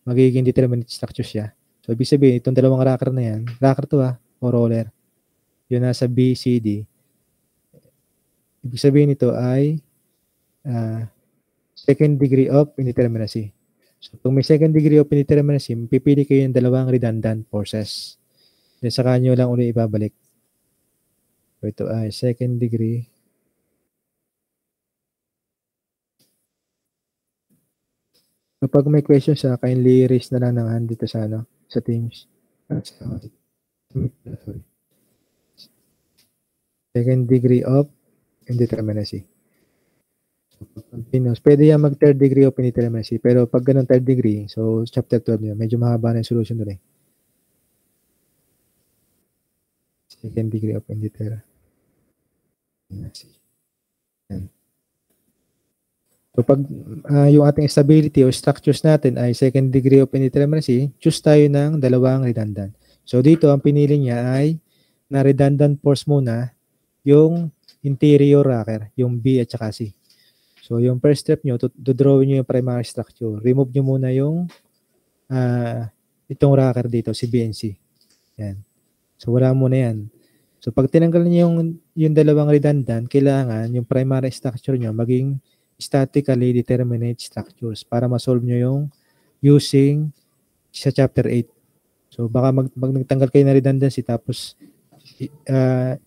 magiging determinate structure siya. So, ibig sabihin, itong dalawang rocker na yan, rocker to o roller. Yun nasa B, C, D. Ibig sabihin nito ay second degree of indeterminacy. So, kung may second degree of indeterminacy, pipili kayo ng dalawang redundant forces. Then, saka nyo lang ulit ibabalik. So, ito ay second degree Kapag may question sa kindly raise na lang ng hand dito sa sa Teams. Sorry. Second degree of indeterminacy. Continuous. Pwede yan mag third degree of indeterminacy. Pero pag ganun third degree, so chapter 12 yun, medyo mahaba na yung solution doon eh. Second degree of indeterminacy. Yan. So pag yung ating stability o structures natin ay second degree of indeterminacy, choose tayo ng dalawang redundant. So dito ang pinili niya ay na redundant force muna yung interior rocker, yung B at saka C. So yung first step nyo, drawin nyo yung primary structure. Remove nyo muna yung itong rocker dito, si B and C. Yan. So wala muna yan. So pag tinanggal nyo yung dalawang redundant, kailangan yung primary structure nyo maging statically determinate structures para ma-solve nyo yung using sa chapter 8. So baka nagtanggal kayo na redundancy tapos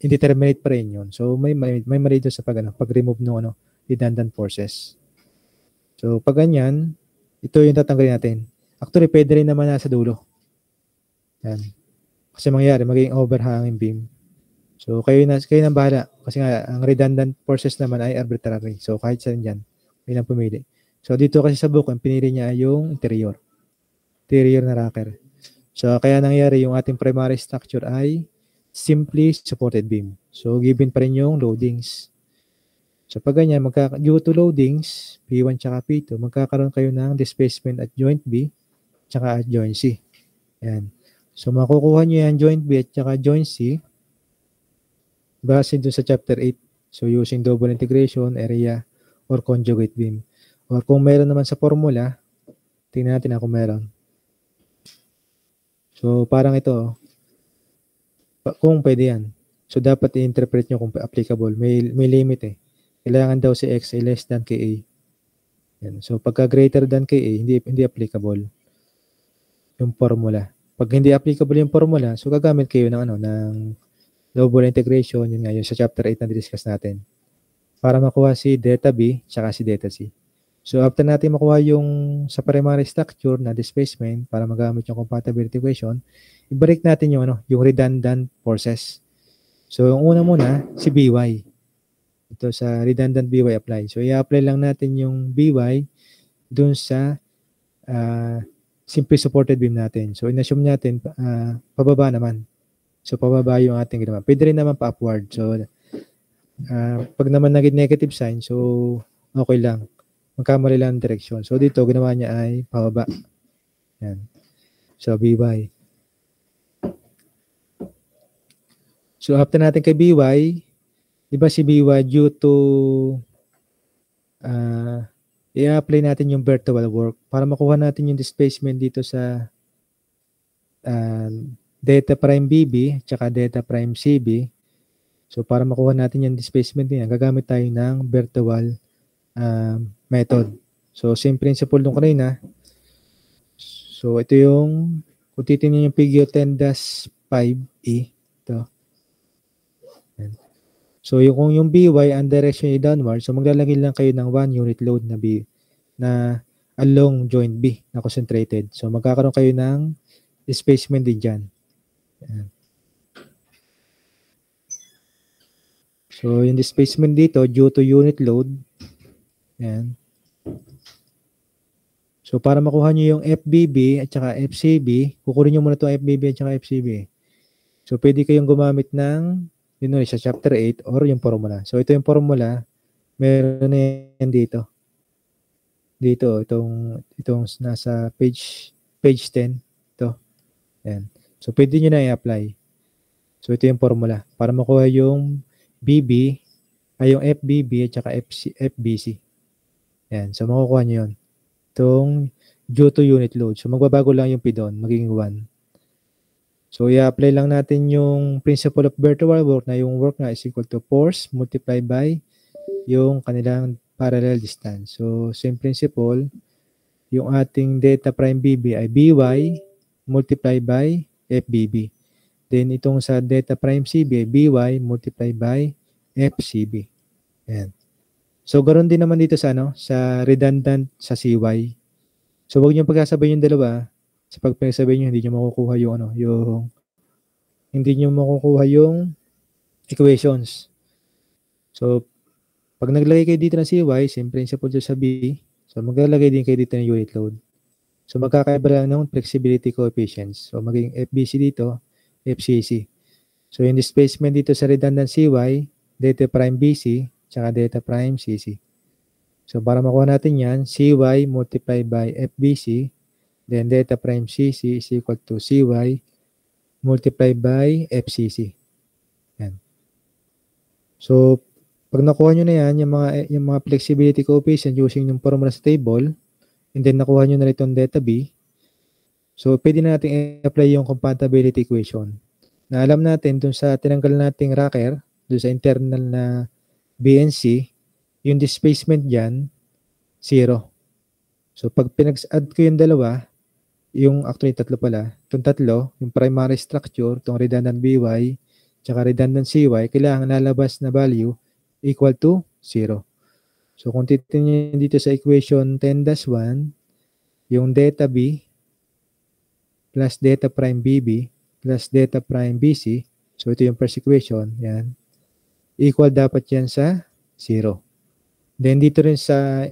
indeterminate pa rin yun. So may mali doon sa pag-remove ng redundant forces. So pag ganyan, ito yung tatanggalin natin. Actually, pwede rin naman nasa dulo. Yan. Kasi mangyayari, magiging overhanging beam. So kayo na bahala. Kasi nga, ang redundant forces naman ay arbitrary. So kahit saan dyan, kayo na pumili. So dito kasi sa book, ang pinili niya ay yung interior na rocker. So kaya nangyayari, yung ating primary structure ay simply supported beam. So given pa rin yung loadings. So pag ganyan, due to loadings, P1 tsaka P2, magkakaroon kayo ng displacement at joint B tsaka at joint C. Yan. So makukuha nyo yan joint B at tsaka joint C base dun sa chapter 8. So using double integration, area, or conjugate beam. Or kung meron naman sa formula, tingnan natin kung meron. So parang ito, kung pwede yan. So dapat i-interpret nyo kung applicable. May limit eh. Kailangan daw si X ay less than KA. Yan. So pagka greater than KA, hindi applicable yung formula. Pag hindi applicable yung formula, so gagamit kayo ng ng double integration, yun nga, yun sa chapter 8 na discuss natin. Para makuha si delta B tsaka si delta C. So after natin makuha yung sa primary structure na displacement para magamit yung compatibility equation, ibalik natin yung yung redundant forces. So yung una muna si BY. Ito sa redundant BY apply. So i-apply lang natin yung BY dun sa simply supported beam natin. So in-assume natin pababa naman. So pababa yung ating ginawa. Pwede rin naman pa-upward. So pag naman naging negative sign, so okay lang. Magkamali lang ang direksyon. So dito ginawa niya ay pababa. Yan. So BY. So after natin kay BY, di ba si BY due to i-apply natin yung virtual work para makuha natin yung displacement dito sa delta prime BB tsaka delta prime CB. So para makuha natin yung displacement niya, gagamit tayo ng virtual method. So same principle nung kanina. So ito yung kung titingnan yung figure 10-5E ito. So kung yung BY ang direction ay downward, so maglalagay lang kayo ng 1 unit load na along joint B na concentrated. So magkakaroon kayo ng displacement din dyan. Ayan. So yung displacement dito due to unit load. Ayan. So para makuha nyo yung FBB at saka FCB, kukunin nyo muna itong FBB at saka FCB. So pwede kayong gumamit ng sa chapter 8 or yung formula. So ito yung formula, meron na yan dito. Dito, itong nasa page 10. Ito. Ayan. So pwede nyo na i-apply. So ito yung formula. Para makuha yung BB, ay yung FBB at saka FBC. Ayan. So makukuha nyo yun. Itong due to unit load. So magbabago lang yung P doon, magiging 1. So i-apply lang natin yung principle of virtual work na yung work na is equal to force multiplied by yung kanilang parallel distance. So same principle, yung ating delta prime BB ay BY multiplied by FBB. Then itong sa delta prime CB ay BY multiplied by FCB. Ayan. So ganoon din naman dito sa sa redundant sa CY. So, huwag niyo pagkasabay yung dalawa. Sa pag pinagsabay niyo, hindi niyo makukuha yung equations. So, pag naglagay kayo dito ng CY, same principle dyan sa B, so maglalagay din kayo dito ng unit load. So, magkakaiba lang ng flexibility coefficients. So, magiging FBC dito, FCC. So, yung displacement dito sa redundant CY, delta prime BC, tsaka delta prime CC. So, para makuha natin yan, CY multiplied by FBC, then delta prime CC is equal to CY multiplied by FCC. Yan. So, pag nakuha nyo na yan, yung mga flexibility coefficient using yung formula sa table, and then nakuha nyo na rin itong delta B, so pwede na natin i-apply yung compatibility equation. Na alam natin dun sa tinanggal nating rocker, dun sa internal na BNC, yung displacement dyan, 0. So pag pinag-add ko yung dalawa, actually tatlo pala, itong tatlo, yung primary structure, itong redundant BY, tsaka redundant CY, kailangan lalabas na value equal to 0. So kung titingnan dito sa equation 10-1, yung delta B plus delta prime BB plus delta prime BC, so ito yung first equation, yan, equal dapat yan sa 0. Then dito rin sa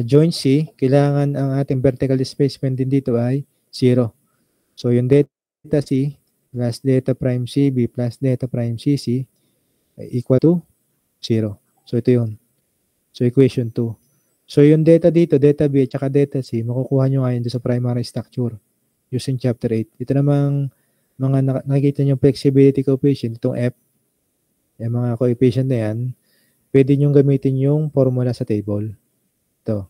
joint C, kailangan ang ating vertical displacement din dito ay 0. So yung delta C plus delta prime CB plus delta prime CC ay equal to 0. So ito yun. So equation 2. So yung delta dito, delta B at saka delta C, makukuha nyo ngayon sa primary structure using chapter 8. Ito namang mga nakikita nyo flexibility coefficient, itong F, yung mga coefficient na yan, pwede nyo gamitin yung formula sa table. Ito.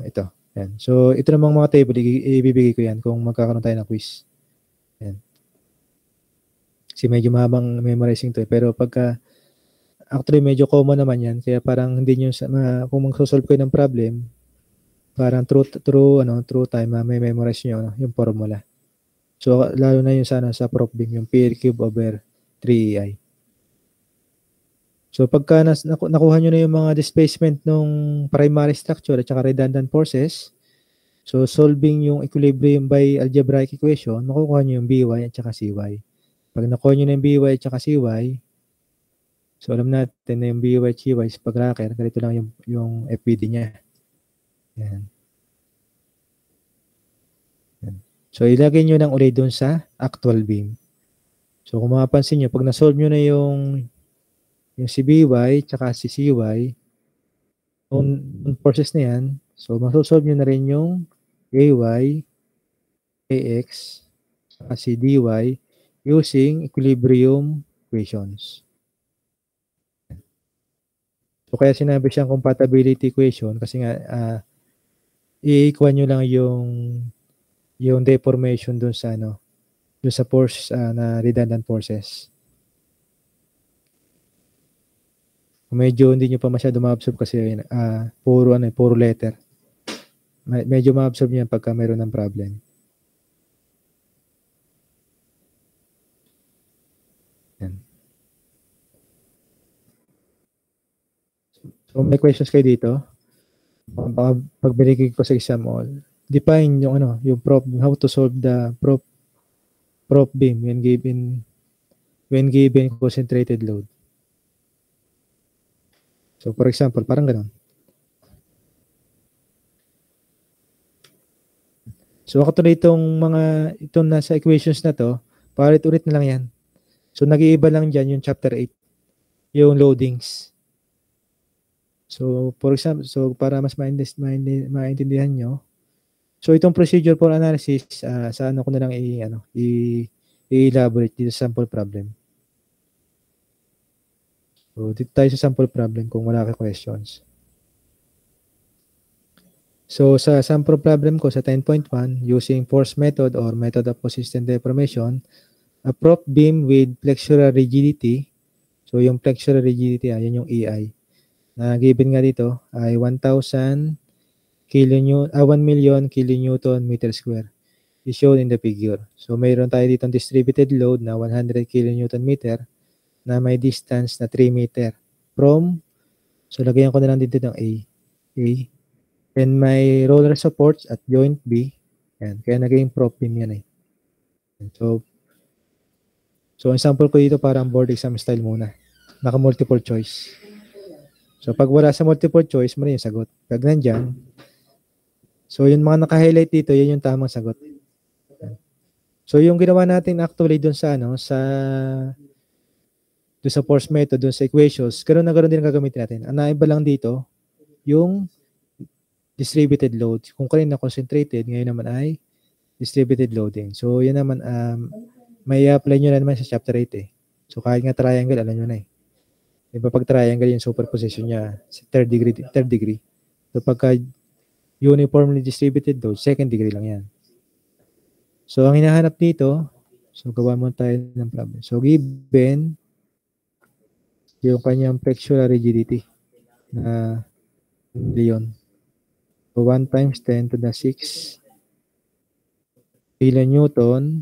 Ito. Yan. So ito namang mga table, ibibigay ko yan kung magkakaroon tayo ng quiz. Yan. Kasi medyo mahabang memorizing to. Pero actually medyo common naman yan. Kaya parang hindi nyo, kung mag-solve kayo ng problem, parang true time, may memorize nyo yung formula. So, lalo na yung sa prop beam, yung P cube over 3EI. So, pagka nakuha nyo na yung mga displacement ng primary structure at saka redundant forces, so, solving yung equilibrium by algebraic equation, makukuha nyo yung BY at saka CY. Pag nakuha nyo na yung BY at saka CY, so, alam natin na yung BY at CY sa pag-rocker, ganito lang yung FPD niya. Yan. So, ilagay nyo lang ulit doon sa actual beam. So, kung mapapansin nyo, pag na-solve nyo na yung si BY tsaka si CY, yung forces na yan, so, masosolve nyo na rin yung AY, AX, tsaka si DY using equilibrium equations. So, kaya sinabi siyang compatibility equation kasi nga, i-equal nyo lang yung deformation dun sa force na redundant forces. Medyo hindi nyo pa masyado ma-absorb kasi puro letter. Medyo ma-absorb niyan pagka mayroon ng problem. Yan. So may questions kayo dito? Baka pagbigay ko sa exam all. Define yung prop, how to solve the prop beam when given concentrated load. So for example, parang gano'n. So actually itong nasa equations na to, palit-ulit na lang yan. So nag-iiba lang dyan yung chapter 8, yung loadings. So for example, para mas maintindihan nyo, so itong procedure for analysis, sa ko na lang i-elaborate dito sa sample problem. So dito tayo sa sample problem kung wala ka questions. So sa sample problem ko sa 10.1, using force method or method of consistent deformation, a prop beam with flexural rigidity, so yung flexural rigidity, yan yung EI, na given nga dito ay 1,000 1 million kilonewton meter square is shown in the figure. So mayroon tayo dito distributed load na 100 kilonewton meter na may distance na 3 meter from, so lagyan ko na lang dito ng A. And may roller supports at joint B. Yan. Kaya naging prop beam yan eh. So ang sample ko dito parang board exam style muna. Naka multiple choice. So pag wala sa multiple choice, mali yung sagot. Pag nandyan, so yung mga naka-highlight dito, yan yung tamang sagot. So yung ginawa natin actually dun sa dun sa force method, dun sa equations, ganoon na ganoon din gagamitin natin. Ang naiba lang dito, yung distributed load. Kung kanina concentrated, ngayon naman ay distributed loading. So yan naman, may apply nyo na naman sa chapter 8 eh. So kahit nga triangle, alam nyo na eh. Diba pag triangle, yung superposition niya sa third degree. So pagka uniformly distributed load, second degree lang yan. So ang hinahanap dito, so gawa mo tayo ng problem. So given yung kanyang flexural rigidity na million. So 1 times 10 to the 6 kilonewton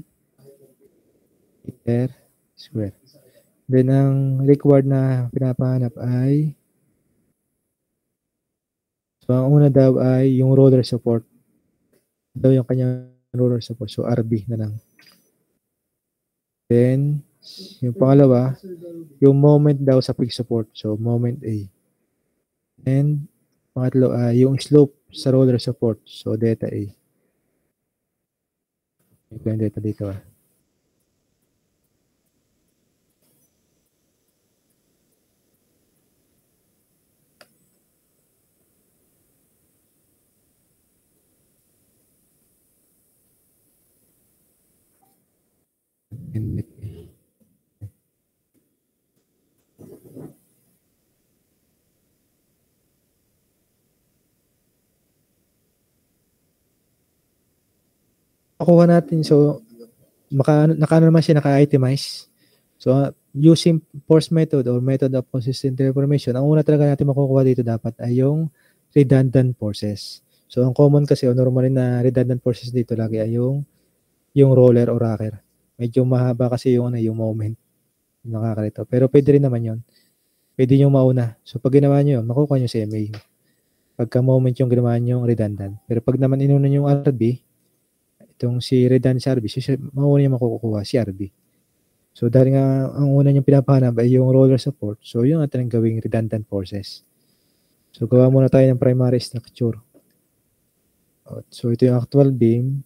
meter square. Then ang required na pinapahanap ay, so ang una daw ay yung roller support. Daw yung kanyang roller support. So RB na lang. Then yung pangalawa, yung moment daw sa fixed support. So moment A. And pangatlo ay yung slope sa roller support. So delta A. Ito yung data dito ah. Nakuha natin, so naka-ano naman siya, naka-itemize. So using force method or method of consistent reformation, ang una talaga natin makukuha dito dapat ay yung redundant forces. So ang common kasi o normal na redundant forces dito lagi ay yung roller o rocker. Medyo mahaba kasi yung moment. Nakakalito. Pero pwede rin naman yun. Pwede nyo mauna. So pag ginawa nyo yun, makukuha nyo si MA. Pagka moment yung ginawa nyo yung redundant. Pero pag naman inuna nyo yung RB, itong si redundant sa RB, so mauna nyo makukuha si RB. So dahil nga ang una nyo pinapahanap ay yung roller support, so yung ating gawing redundant forces. So gawa muna tayo ng primary structure. So ito yung actual beam.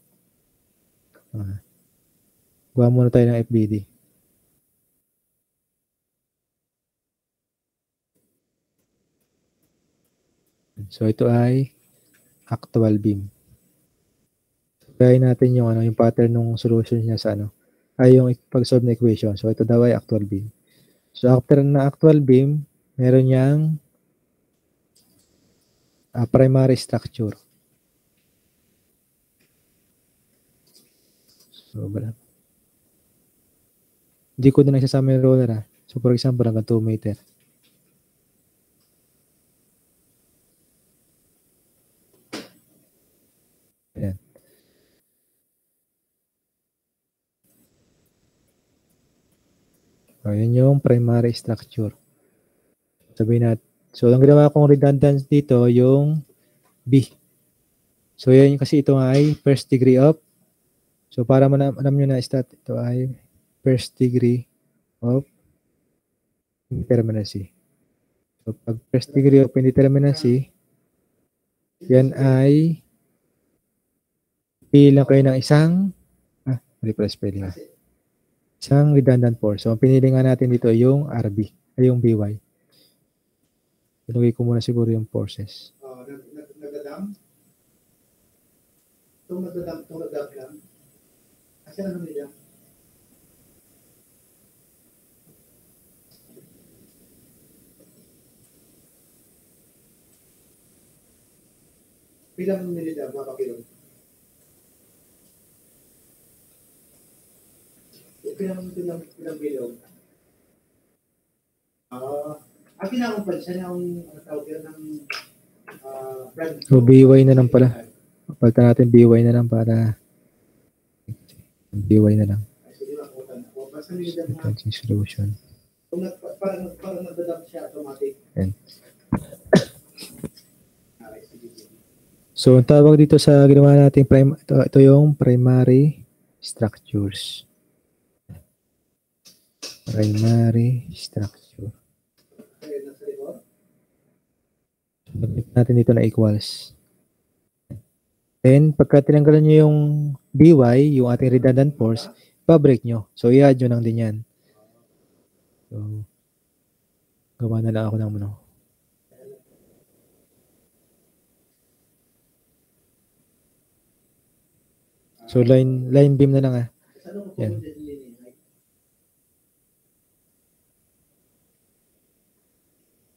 Gawa muna tayo ng FBD. So ito ay actual beam. Gaya natin yung yung pattern ng solution niya sa ay yung pag-solve na equation. So ito daw ay actual beam. So after na actual beam, meron yang primary structure. So hindi ko na nagsasama yung roller So for example, hanggang 2 meter. Ayan. So, yun yung primary structure. Sabihin natin. So, ang ginawa kong redundant dito, yung B. So, yan kasi ito ay first degree of. So, para alam nyo na stat, ito ay first degree of indeterminacy. So, pag first degree of indeterminacy, yan ay pili lang kayo ng isang mali pala spelling isang redundant force. So, ang pinili nga natin dito ay yung RB, ay yung BY. Ilagay ko muna siguro yung forces.
Nagdadam? Itong nagdadam lang. Kasi ano nila? Bilang nila mga kilong? Bilang bilog. Ang kinakumpal siya ng tawag yan ng brand.
So, BY na lang pala. Pagka natin BY na lang para BY na lang. Sequencing solution.
Parang nagdadam siya automatic.
Ayan. So, ang tawag dito sa ginawa natin, ito yung primary structures. Primary structure. Lagyan natin dito na equals. Then, pagka tinanggalan nyo yung dy, yung ating redundant force, pa-break nyo. So, i-add nyo lang din yan. So, gawa na lang ako ng ano. So, line beam na lang ah. Yan.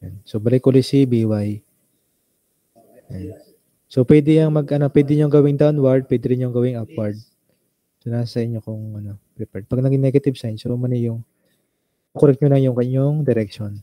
Yan. So, balik ulit si BY. Yan. So, pwede yung pwede nyo gawing downward, pwede rin yung gawing upward. So, nasa inyo kung prepared. Pag naging negative sign, so mali yung correct nyo na yung kanyang direction.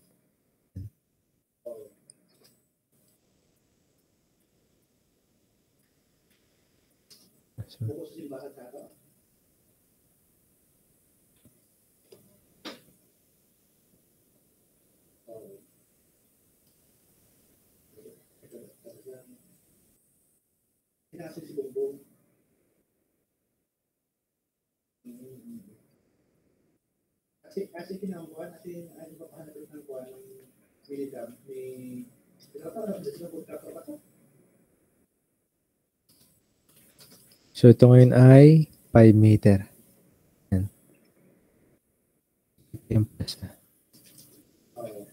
So,
si Bongbong. Kasi kinakuha, kasi ano ba pahanap ng kuha ng Minidam, may pinapalap na sila kontrata ba ito?
so, ito ngayon ay 5 meter. Yan.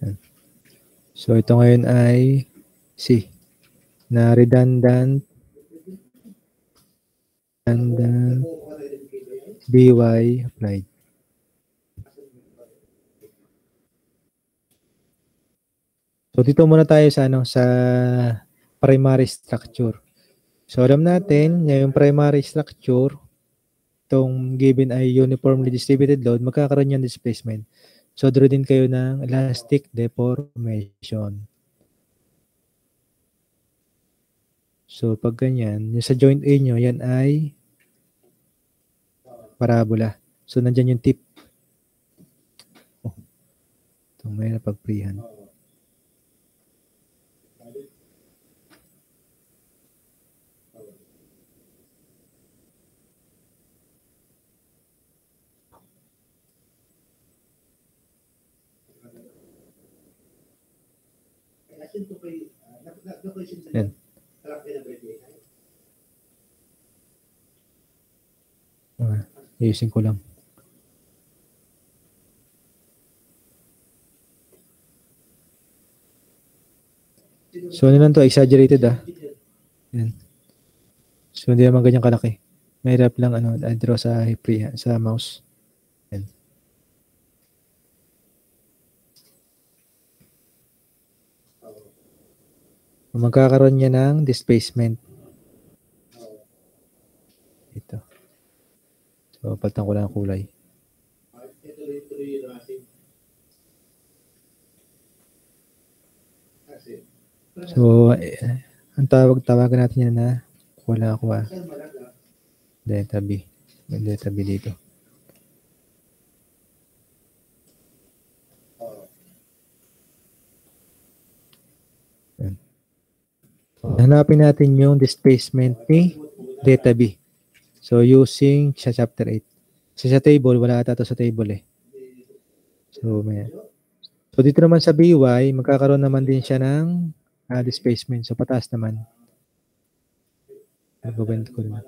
Yan. So, ito ngayon ay C. Na redundant BY applied. So, dito muna tayo sa sa primary structure. So, alam natin, yung primary structure, itong given ay uniformly distributed load, magkakaroon yung displacement. So, draw din kayo ng elastic deformation. So, pag ganyan, yung sa joint A nyo, yan ay parabola. So, nandyan yung tip. Oh, ito may napag-freehan. Yan. Ayusin ko lang. So, ano lang to? Exaggerated ah. Yan. So, hindi naman ganyan kalaki. Mahirap lang draw sa sa mouse. Yan. Magkakaroon niya ng displacement. Ito. So, palitan ko lang ang kulay. So, ang tawagan natin yan na wala ako delta B. May delta B dito. Yan. Hanapin natin yung displacement ni delta B. So, using sa chapter 8. Sa table, wala ata ito sa table eh. So, dito naman sa BY, magkakaroon naman din siya ng displacement. So, pataas naman. Nag-bend ko rin.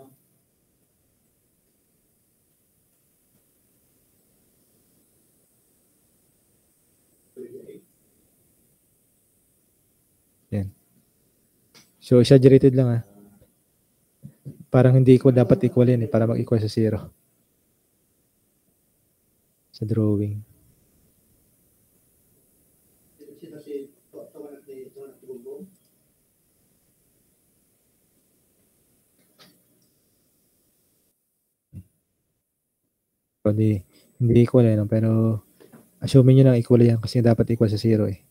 Yan. So, exaggerated lang Parang hindi ko dapat equal yan para mag-equal sa 0. Sa drawing. Hindi equal pero assuming nyo lang equal yan kasi dapat equal sa 0 eh.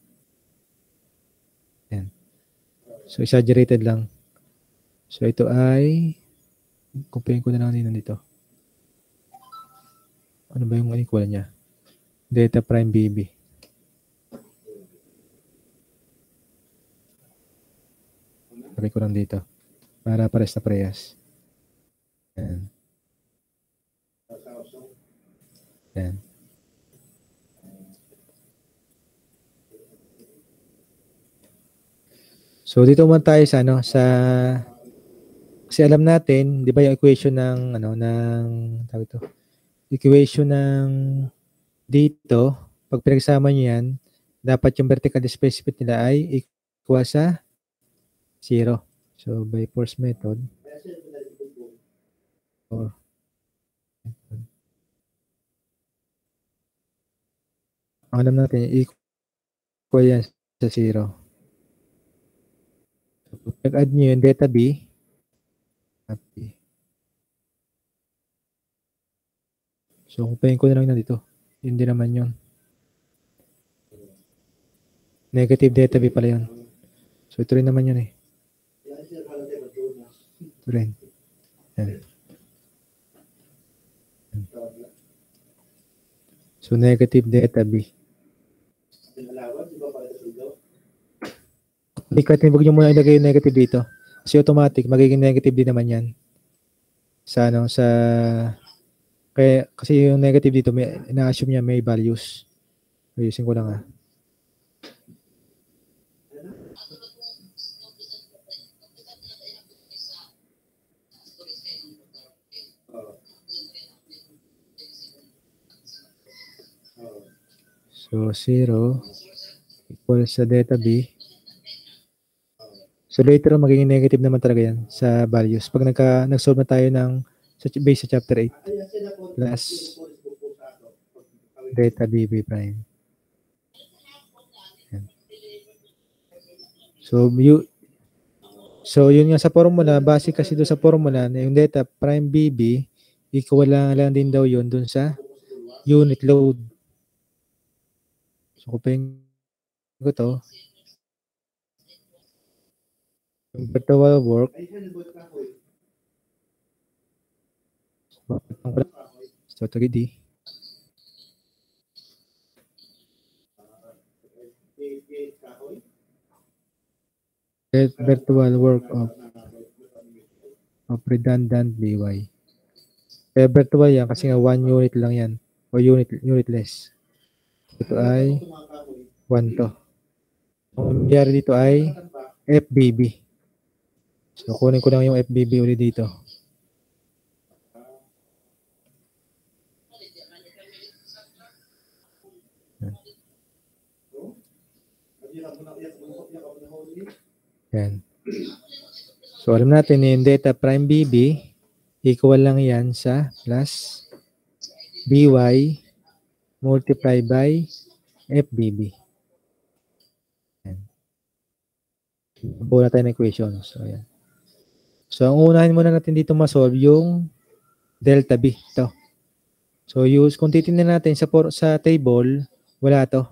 Yan. So, exaggerated lang. So, ito ay compare ko na lang din dito. Ano ba yung equal niya? Delta prime BB. Lagay ko lang dito. Para pares na parehas. Yan. Yan. So dito man tayo sa kasi alam natin, 'di ba yung equation ng tawag ito. Equation ng dito, pag pinagsama niyo 'yan, dapat yung vertical displacement nila ay equal sa 0. So by force method, alam natin equal yan sa 0. So, pag-add nyo yung delta B, so kumpayin ko na lang na dito. Hindi naman yun. Negative delta B pala yun. So ito rin naman yun eh. Ito rin. Yan. So negative delta B. Huwag nyo muna ilagay yung negative dito. Kasi automatic, magiging negative din naman yan. Kasi yung negative dito, ina-assume niya may values. Ayusin ko lang So 0 equals sa delta B. So later on, magiging negative naman talaga yan sa values. Pag nag-solve na tayo based sa chapter 8 plus delta BB prime. Yan. So yun nga sa formula, base kasi doon sa formula na yung delta prime BB, equal lang din daw yun doon sa unit load. So kupain ko to. Yung virtual work. So ito gidi. Virtual work of redundant BY. Kaya virtual yan kasi nga 1 unit lang yan. O unitless. Ito ay 1 to. Ang nangyari dito ay FBB. So kunin ko lang yung FBB ulit dito. Yan. So alam natin yung delta prime BB equal lang yan sa plus BY multiply by FBB. Yan. Buo na tayo ng equation. So yan. So ang unahin muna natin dito ma-solve yung delta B. Ito. So kung titingnan natin sa table, wala to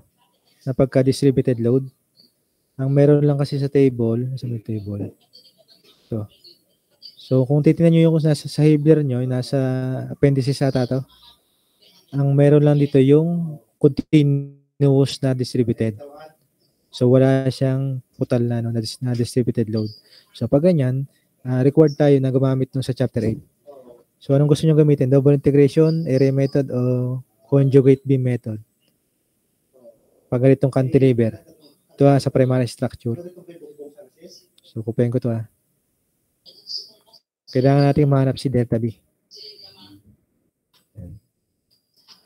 na pagka-distributed load. Ang meron lang kasi sa table, So kung titingnan nyo yung nasa sa Hebler nyo, nasa appendices ata to, ang meron lang dito yung continuous na distributed. So wala siyang total na distributed load. So pag ganyan, required tayo na gumamit nung sa chapter 8. So anong gusto nyo gamitin? Double integration, area method, o conjugate beam method? Pag ganitong cantilever. Ito sa primary structure. So kupain ko ito Kailangan natin mahanap si delta B.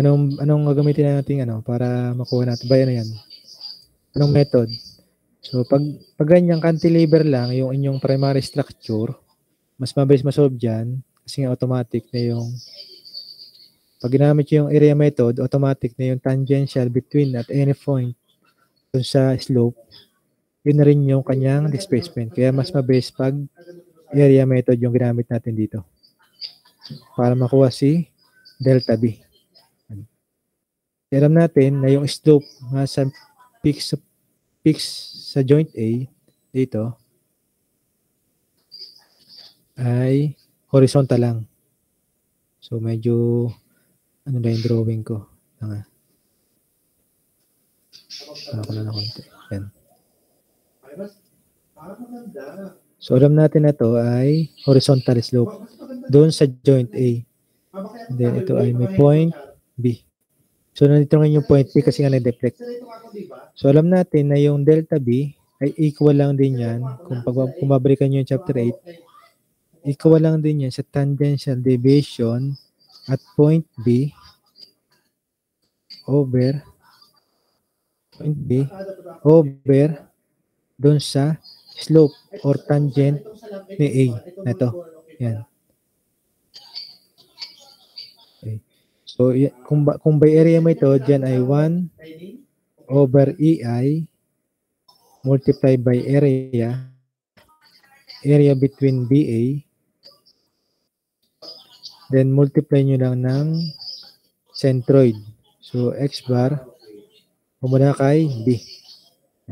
Anong gagamitin natin para makuha natin? Bayan na yan. Anong method? So pag ganyang cantilever lang yung inyong primary structure, mas mabilis ma-solve dyan kasi nga automatic na yung pag ginamit yung area method, automatic na yung tangential between at any point dun sa slope, yun na rin yung kanyang displacement. Kaya mas mabilis pag area method yung ginamit natin dito para makuha si delta B. Alam natin na yung slope sa peaks sa joint A dito ay horizontal lang. So medyo na yung drawing ko. Ako na konti. Yan. So, alam natin na to ay horizontal slope doon sa joint A. And then, ito ay may point B. So, nandito ngayon yung point B kasi nga na-deflect. So, alam natin na yung delta B ay equal lang din yan. Kung babalikan nyo yung chapter 8, equal lang din yan sa tangential deviation at point B over doon sa slope or tangent ni A na ito. Yan. Okay. So, kung by area mo ito, dyan ay 1 over EI multiplied by area between BA, then multiply nyo lang ng centroid. So, X bar, muna kay B.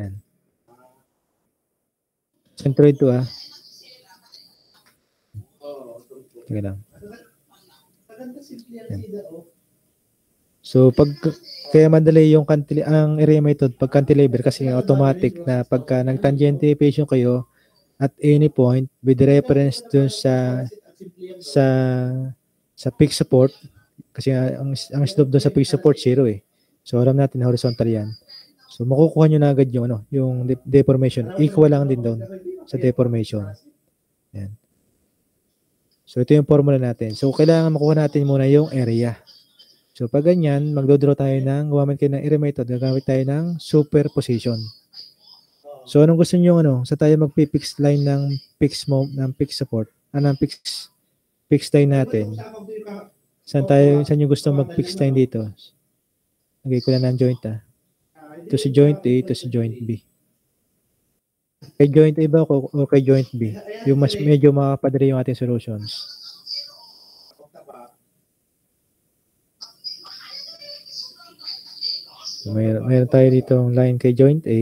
Yan. Centroid to Teka lang. Yan. So, kaya madali yung ang area method pag cantilever kasi automatic na pagka nag-tangent deviation kayo at any point with reference dun sa fixed support kasi ang slope dun sa fixed support 0 eh. So, alam natin na horizontal yan. So, makukuha nyo na agad yung deformation. Equal lang din doon sa deformation. Yan. So, ito yung formula natin. So, kailangan makuha natin muna yung area. So, pag ganyan, magdodraw tayo gumamit kayo ng area method, gagamit tayo ng superposition. So, anong gusto nyo, sa tayo magpipix line ng fixed support, ng fixed line natin. Saan nyo gusto mag-fix line dito? Lagay ko lang ng joint, Ito si joint A, ito si joint B. Kay joint A ba o kay joint B? Yung mas medyo makapadali yung ating solutions. So, mayroon tayo dito line kay joint A.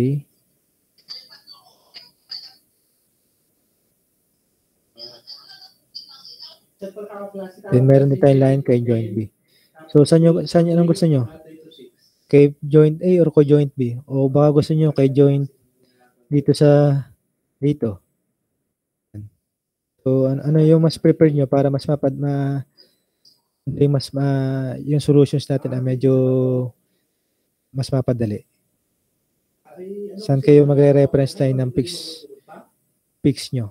Then meron din tayong line kay joint B. So, anong gusto nyo? Kay joint A or kay joint B? O baka gusto nyo kay joint dito. So, ano yung mas prepared nyo para mas yung solutions natin ay medyo mas mapadali. Saan kayo magre-reference tayo ng fix nyo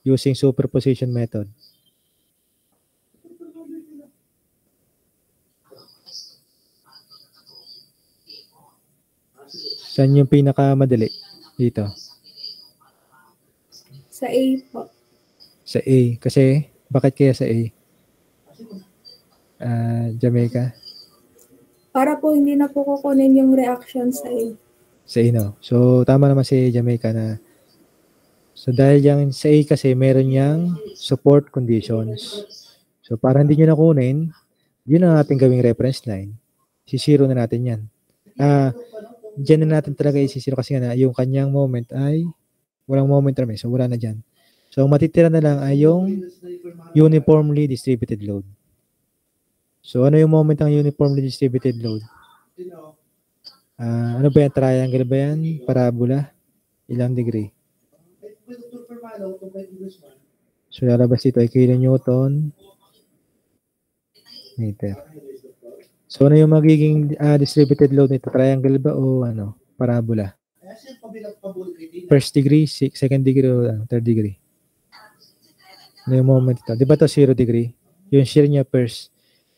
using superposition method? Saan yung pinakamadali dito?
Sa A po.
Sa A. Kasi, bakit kaya sa A? Jamaica?
Para po hindi na po kukunin yung reaction sa A.
Sa A, no? So, tama naman si Jamaica na so, dahil yung sa A kasi, meron niyang support conditions. So, para hindi nyo nakunin, yun ang ating gawing reference line. Sisiro na natin yan. Diyan na natin talaga isisiro kasi nga yung kanyang moment ay walang moment rami. So, wala na dyan. So, matitira na lang ay yung uniformly distributed load. So, ano yung moment ng uniformly distributed load? Ano ba yan? Triangle ba yan? Parabola? Ilang degree? So, lalabas dito ay kilonewton meter. So, ano yung magiging distributed load nito? Triangle ba o parabola? First degree, second degree, o third degree? Ano yung moment ito? Di ba ito 0 degree? Yung shear niya first.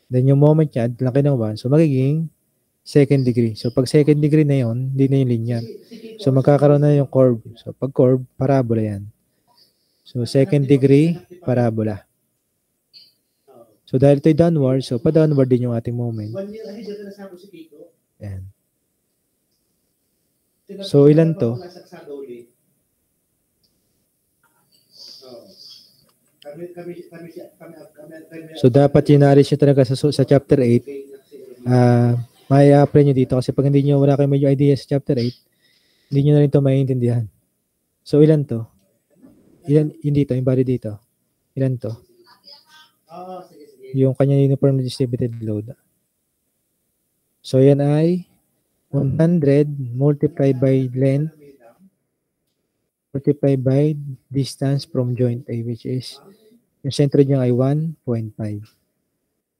Then yung moment niya, laki ng 1. So, magiging second degree. So, pag second degree na yun, hindi na yung linear. So, magkakaroon na yung curve. So, pag curve, parabola yan. So, second degree, parabola. So, dahil ito'y downward, so pa-downward din yung ating moment. Ayan. So, ilan to? So, dapat yun-alis nyo talaga sa chapter 8. May apply nyo dito kasi pag hindi nyo, wala kayo medyo idea sa chapter 8, hindi nyo na rin ito maiintindihan. So, ilan to? Ilan, yun dito, yung body dito. Ilan to? Yung kanya uniformly distributed load. So, yan ay 100 multiplied by length multiply by distance from joint A, which is yung centroid niya ay 1.5.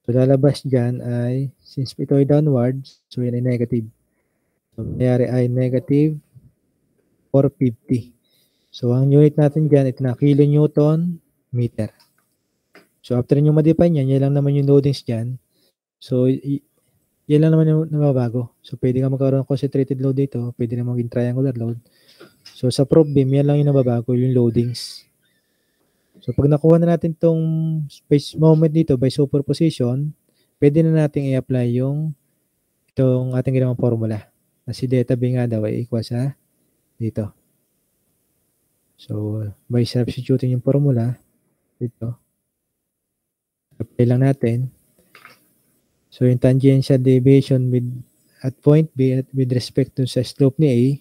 So, lalabas dyan ay, since ito ay downward, so yan ay negative. So, mayari ay negative 450. So, ang unit natin dyan, ito na, kilonewton meter. So, after nyo ma-define yan, yan lang naman yung loadings dyan. So, yan lang naman yung nababago. So, pwede ka magkaroon ng concentrated load dito, pwede na maging triangular load. So, sa prop beam, yan lang yung nababago, yung loadings. So, pag nakuha na natin itong space moment dito by superposition, pwede na natin i-apply itong ating ginawang formula. Na si delta B nga daw ay equal sa dito. So, by substituting yung formula, dito, apply lang natin. So, yung tangential deviation at point B with respect to sa slope ni A,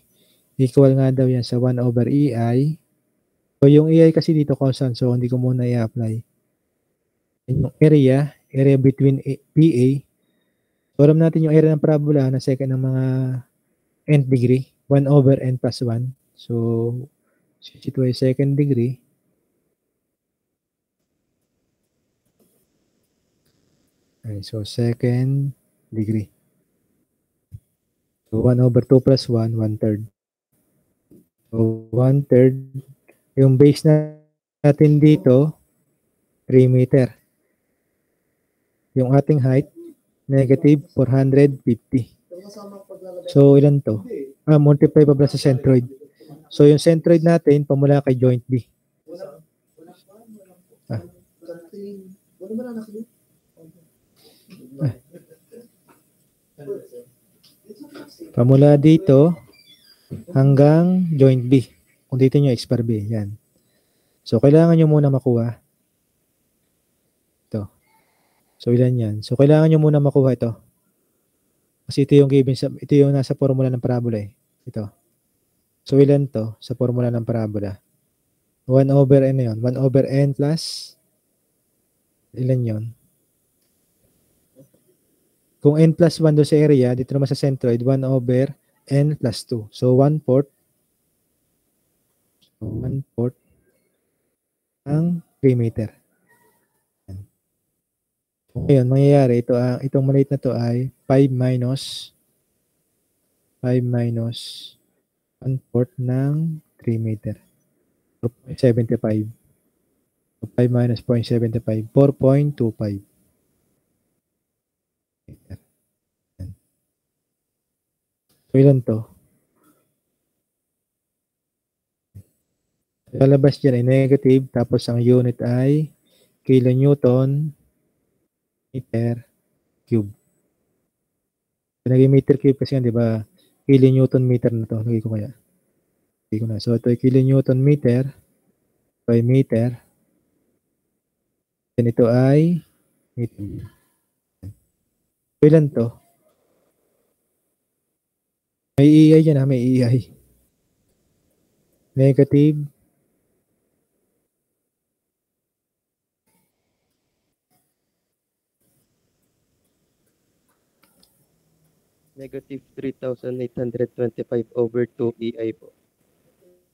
equal nga daw yan sa 1 over EI. So, yung EI kasi dito constant, so hindi ko muna i-apply. Yung area between PA, so alam natin yung area ng parabola na second ng mga nth degree, 1 over n plus 1. So, since ito ay second degree, okay, so second degree. So, 1 over 2 plus 1, 1/3. So, 1/3. Yung base natin dito, 3 meter. Yung ating height, negative 450. So, ilan to? Multiply pa pala sa centroid. So, yung centroid natin, pamula kay joint B. Pamula dito hanggang joint B. Kung dito nyo, X bar B. Yan. So, kailangan nyo muna makuha. Ito. So, ilan yan? So, kailangan nyo muna makuha ito. Kasi ito yung given, ito yung nasa formula ng parabola eh. Ito. So, ilan to sa formula ng parabola? 1 over n yun. 1 over n plus ilan yun? Kung n plus 1 doon sa area, dito naman sa centroid, 1 over n plus 2. So, 1/4. 1/4 ang 3 meter. Ngayon, mangyayari, itong maliit na to ay 5 minus 1/4 ng 3 meter. 4.75. 5 minus 0.75. 4.25. So, ilan to? Lalabas dyan ay negative, tapos ang unit ay kilonewton meter cube. Naging meter cube kasi yan, di ba? Kilonewton meter na to. Lagay ko kaya. Lagay ko na. So, ito ay kilonewton meter by meter. Then ito ay meter. So, ilan to? May EI dyan ha, may EI. Negative
Negative 3,825 over 2 EI po.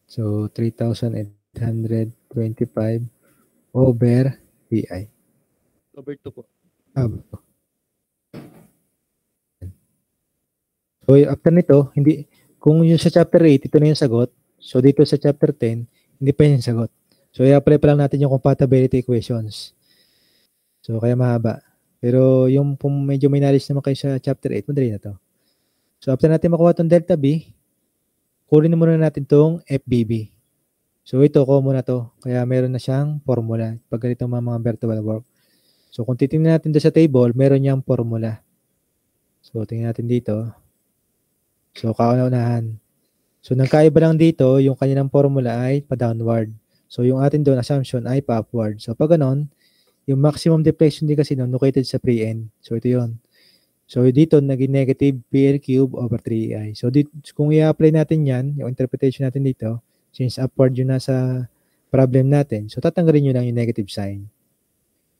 So, 3,825 over EI.
Over 2 po.
So, after nito, kung yung sa chapter 8, ito na yung sagot. So, dito sa chapter 10, hindi pa yung sagot. So, i-apply pa lang natin yung compatibility equations. So, kaya mahaba. Pero, yung medyo may knowledge naman kayo sa chapter 8, madali na to. So, after natin makuha itong delta B, kunin muna natin itong FBB. So, ito, common na to. Kaya meron na siyang formula pag ganitong mga vertebral work. So, kung titingnan natin doon sa table, meron niyang formula. So, tingnan natin dito. So, kauna-unahan. So, nagkaiba lang dito, yung kanilang formula ay pa-downward. So, yung atin doon, assumption ay pa-upward. So, pag ganon, yung maximum deflection din kasi noon, located sa pre-end. So, ito yun. So, dito, naging negative PL cube over 3EI. So, kung i-apply natin yan, yung interpretation natin dito, since upward yun nasa problem natin, so, tatanggalin nyo lang yung negative sign.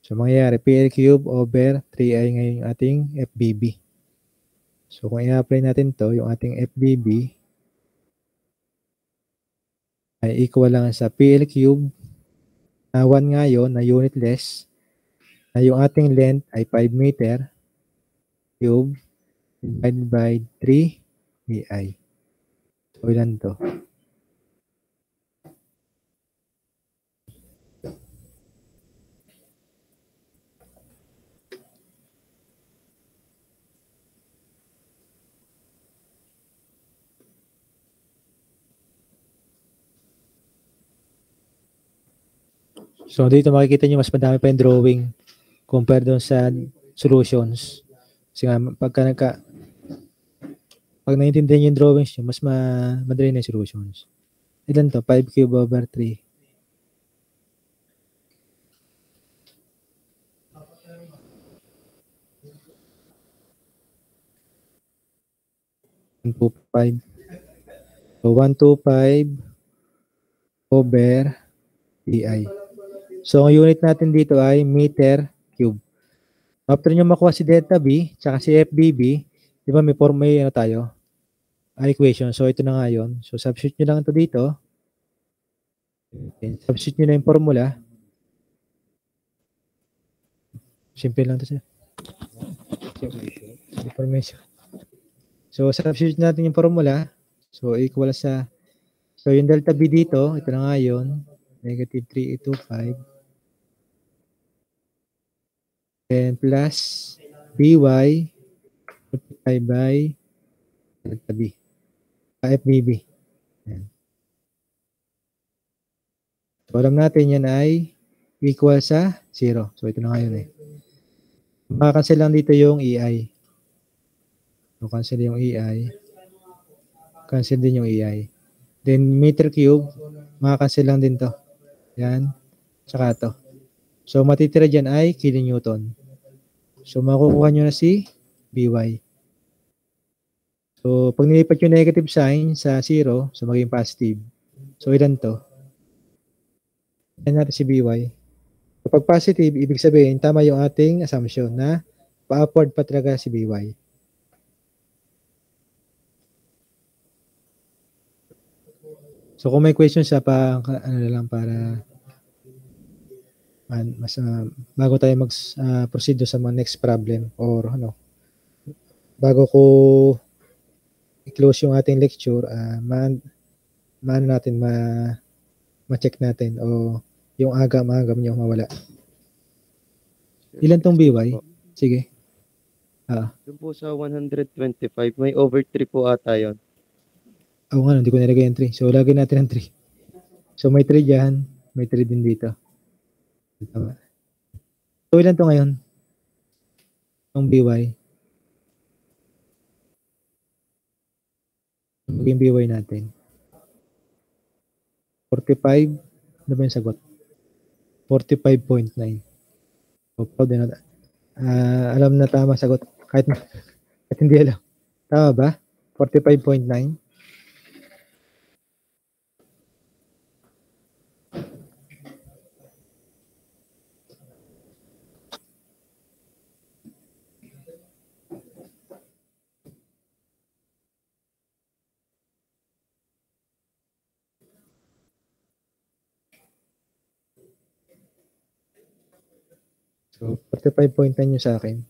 So, mangyayari, PL cube over 3i ngayon yung ating FBB. So, kung i-apply natin to, yung ating FBB ay equal lang sa PL cube na 1 nga yun, na unitless, na yung ating length ay 5 meter cube divided by 3 AI. So, ilan to? So, dito makikita nyo mas madami pa yung drawing compare doon sa solutions. Kasi nga, pag naiintindihan nyo yung drawings nyo, mas madali na yung solutions. Ilan to? 5 cube over 3. So, 125 over EI. So, ang unit natin dito ay meter cube. After nyo makuha si delta B, tsaka si FBB, di ba may ano tayo? Equation. So, ito na nga yun. So, substitute nyo lang ito dito. Okay. Substitute nyo na yung formula. Simple lang ito, sir. Information. So, substitute natin yung formula. So, equal sa, so, yung delta B dito, ito na nga yun, negative 3825. And plus BY multiplied by delta B. FBB. Ayan. So, alam natin yan ay equal sa 0. So, ito na nga yun eh. Makakancel lang dito yung EI. So, cancel yung EI. Cancel din yung EI. Then, meter cube, makakancel lang din to. Yan. Tsaka to. So, matitira dyan ay kilonewton. So, makukuha nyo na si BY. So, pag nilipat yung negative sign sa 0, so maging positive. So, ilan to? Yan natin si BY. So, pag positive, ibig sabihin, tama yung ating assumption na pa-upward pa talaga si BY. So, kung may question siya pa, ano lang para bago tayo mag-proceed sa mga next problem or ano, bago ko i-close yung ating lecture, ma-check natin o yung agam nyo mawala. Ilan tong BY? Sige.
Doon po sa 125, may over 3 po ata yun.
Oo nga, hindi ko nilagay yung 3. So, lagyan natin ang 3. So, may 3 dyan. May 3 din dito. Tama. So, ilan to ngayon? Ang BY. Yung BY natin. 45. Ano ba yung sagot? 45.9. So, proud na. Alam na tama sagot. Kahit hindi alam. Tama ba? 45.9. So, 45.9 yung sa akin.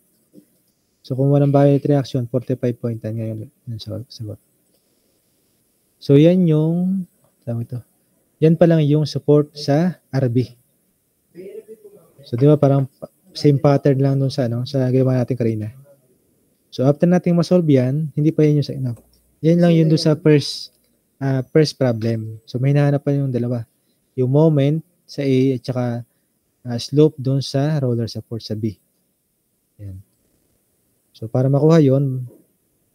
So, kung walang violent reaction, 45.9 ngayon yung sagot. So, yan yung, tama ito. Yan pa lang yung support sa RB. So, di ba parang same pattern lang dun sa, sa ginawa natin kanina. So, after nating masolve yan, hindi pa yan yung sa enough. Yan lang yun dun sa first problem. So, may hinahanap pa yung dalawa. Yung moment sa A at saka slope doon sa roller support sa B. Yan. So, para makuha yon,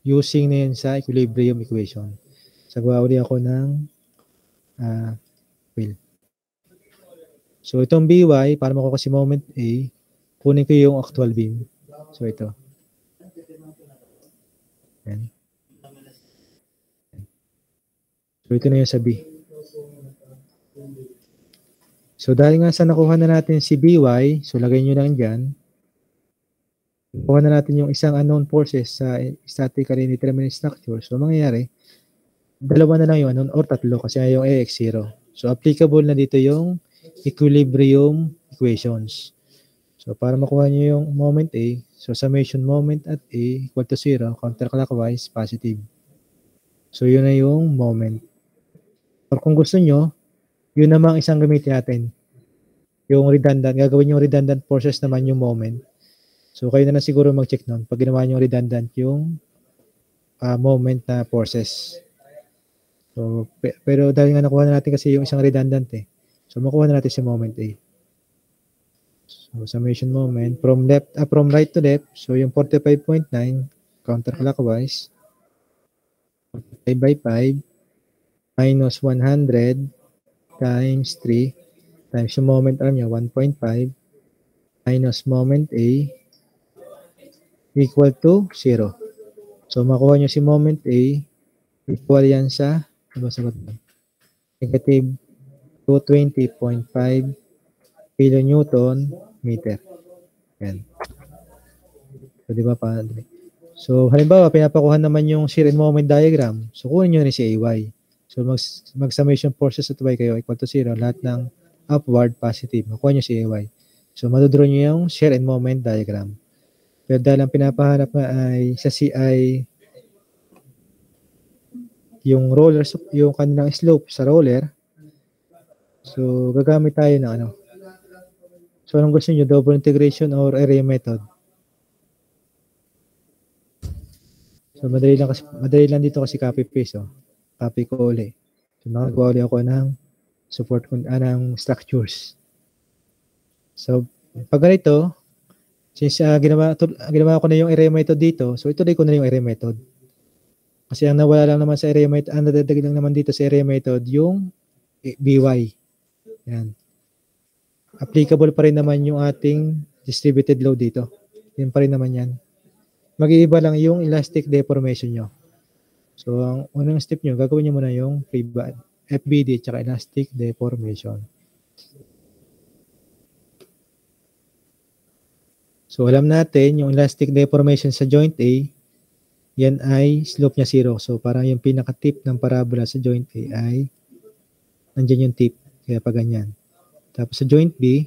using na yun sa equilibrium equation. Sagwa uli ako ng wheel. So, itong BY, para makuha si moment A, kunin ko yung actual beam. So, ito. Yan. So, ito na yung sa B. So, dahil nga sa nakuha na natin si BY, so lagay nyo lang dyan. Nakuha na natin yung isang unknown forces sa statically indeterminate structure. So, mangyayari, dalawa na lang yung unknown or tatlo kasi yung AX0. So, applicable na dito yung equilibrium equations. So, para makuha nyo yung moment A, so summation moment at A equal to 0, counterclockwise, positive. So, yun na yung moment. Or kung gusto nyo, yun namang isang gamitin natin. Yung redundant, gagawin yung redundant forces naman yung moment. So, kayo na siguro mag-check nun. Pag ginawa nyo redundant yung moment na forces. So, pero dahil nga nakuha na natin kasi yung isang redundant eh. So, makuha na natin si moment A. So, summation moment from right to left. So, yung 45.9 counterclockwise 5 by 5 minus 100 times 3 times yung moment alam nyo 1.5 minus moment A equal to 0. So, makuha nyo si moment A equal yan sa negative 220.5 kilonewton meter. Yan. So, di ba pa? So, halimbawa, pinapakuha naman yung shear and moment diagram. So, kunin nyo rin si AY. So, mag-summation forces at Y kayo equal to 0. Lahat ng upward positive. Makuha nyo si AY. So, madudraw nyo yung shear and moment diagram. Pero dahil ang pinapahanap nga ay sa CI yung roller, yung kanilang slope sa roller. So, gagamit tayo ng ano. So, anong gusto nyo? Double integration or area method? So, madali lang dito kasi copy paste. Oh. Copy ko ulit. So, nakagawa ulit ako ng support ng structures. So, pag ganito, since ginawa ko na yung area method dito, so ituloy ko na yung area method. Kasi ang nawala lang naman sa area method, ang nadadagdag lang naman dito sa area method, yung BY. Yan. Applicable pa rin naman yung ating distributed load dito. Yan pa rin naman yan. Mag-iiba lang yung elastic deformation nyo. So, ang unang step nyo, gagawin nyo muna yung FBD at elastic deformation. So, alam natin, yung elastic deformation sa joint A, yan ay slope niya 0. So, parang yung pinaka-tip ng parabola sa joint A ay nandiyan yung tip. Kaya pa ganyan. Tapos sa joint B,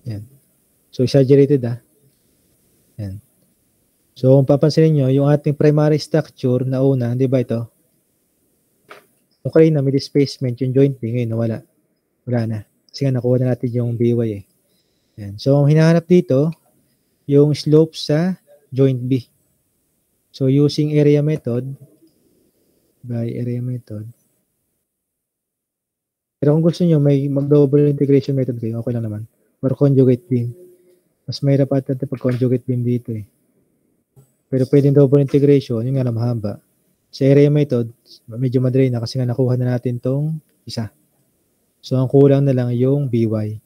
yan. So, exaggerated Yan. So, kung papansinin nyo, yung ating primary structure na una, di ba ito? Okay na, may displacement yung joint B. Ngayon, wala. Wala na. Kasi nga, nakuha na natin yung BY eh. Yan. So, ang hinahanap dito, yung slope sa joint B. So, using area method, by area method. Pero kung gusto nyo, may mag-double integration method kayo, okay lang naman. Or conjugate beam. Mas mahirap at pag conjugate beam dito eh. Pero pwedeng double integration, yung nga na mahaba. Sa area method, medyo madali na kasi nga nakuha na natin tong isa. So, ang kulang na lang yung BY.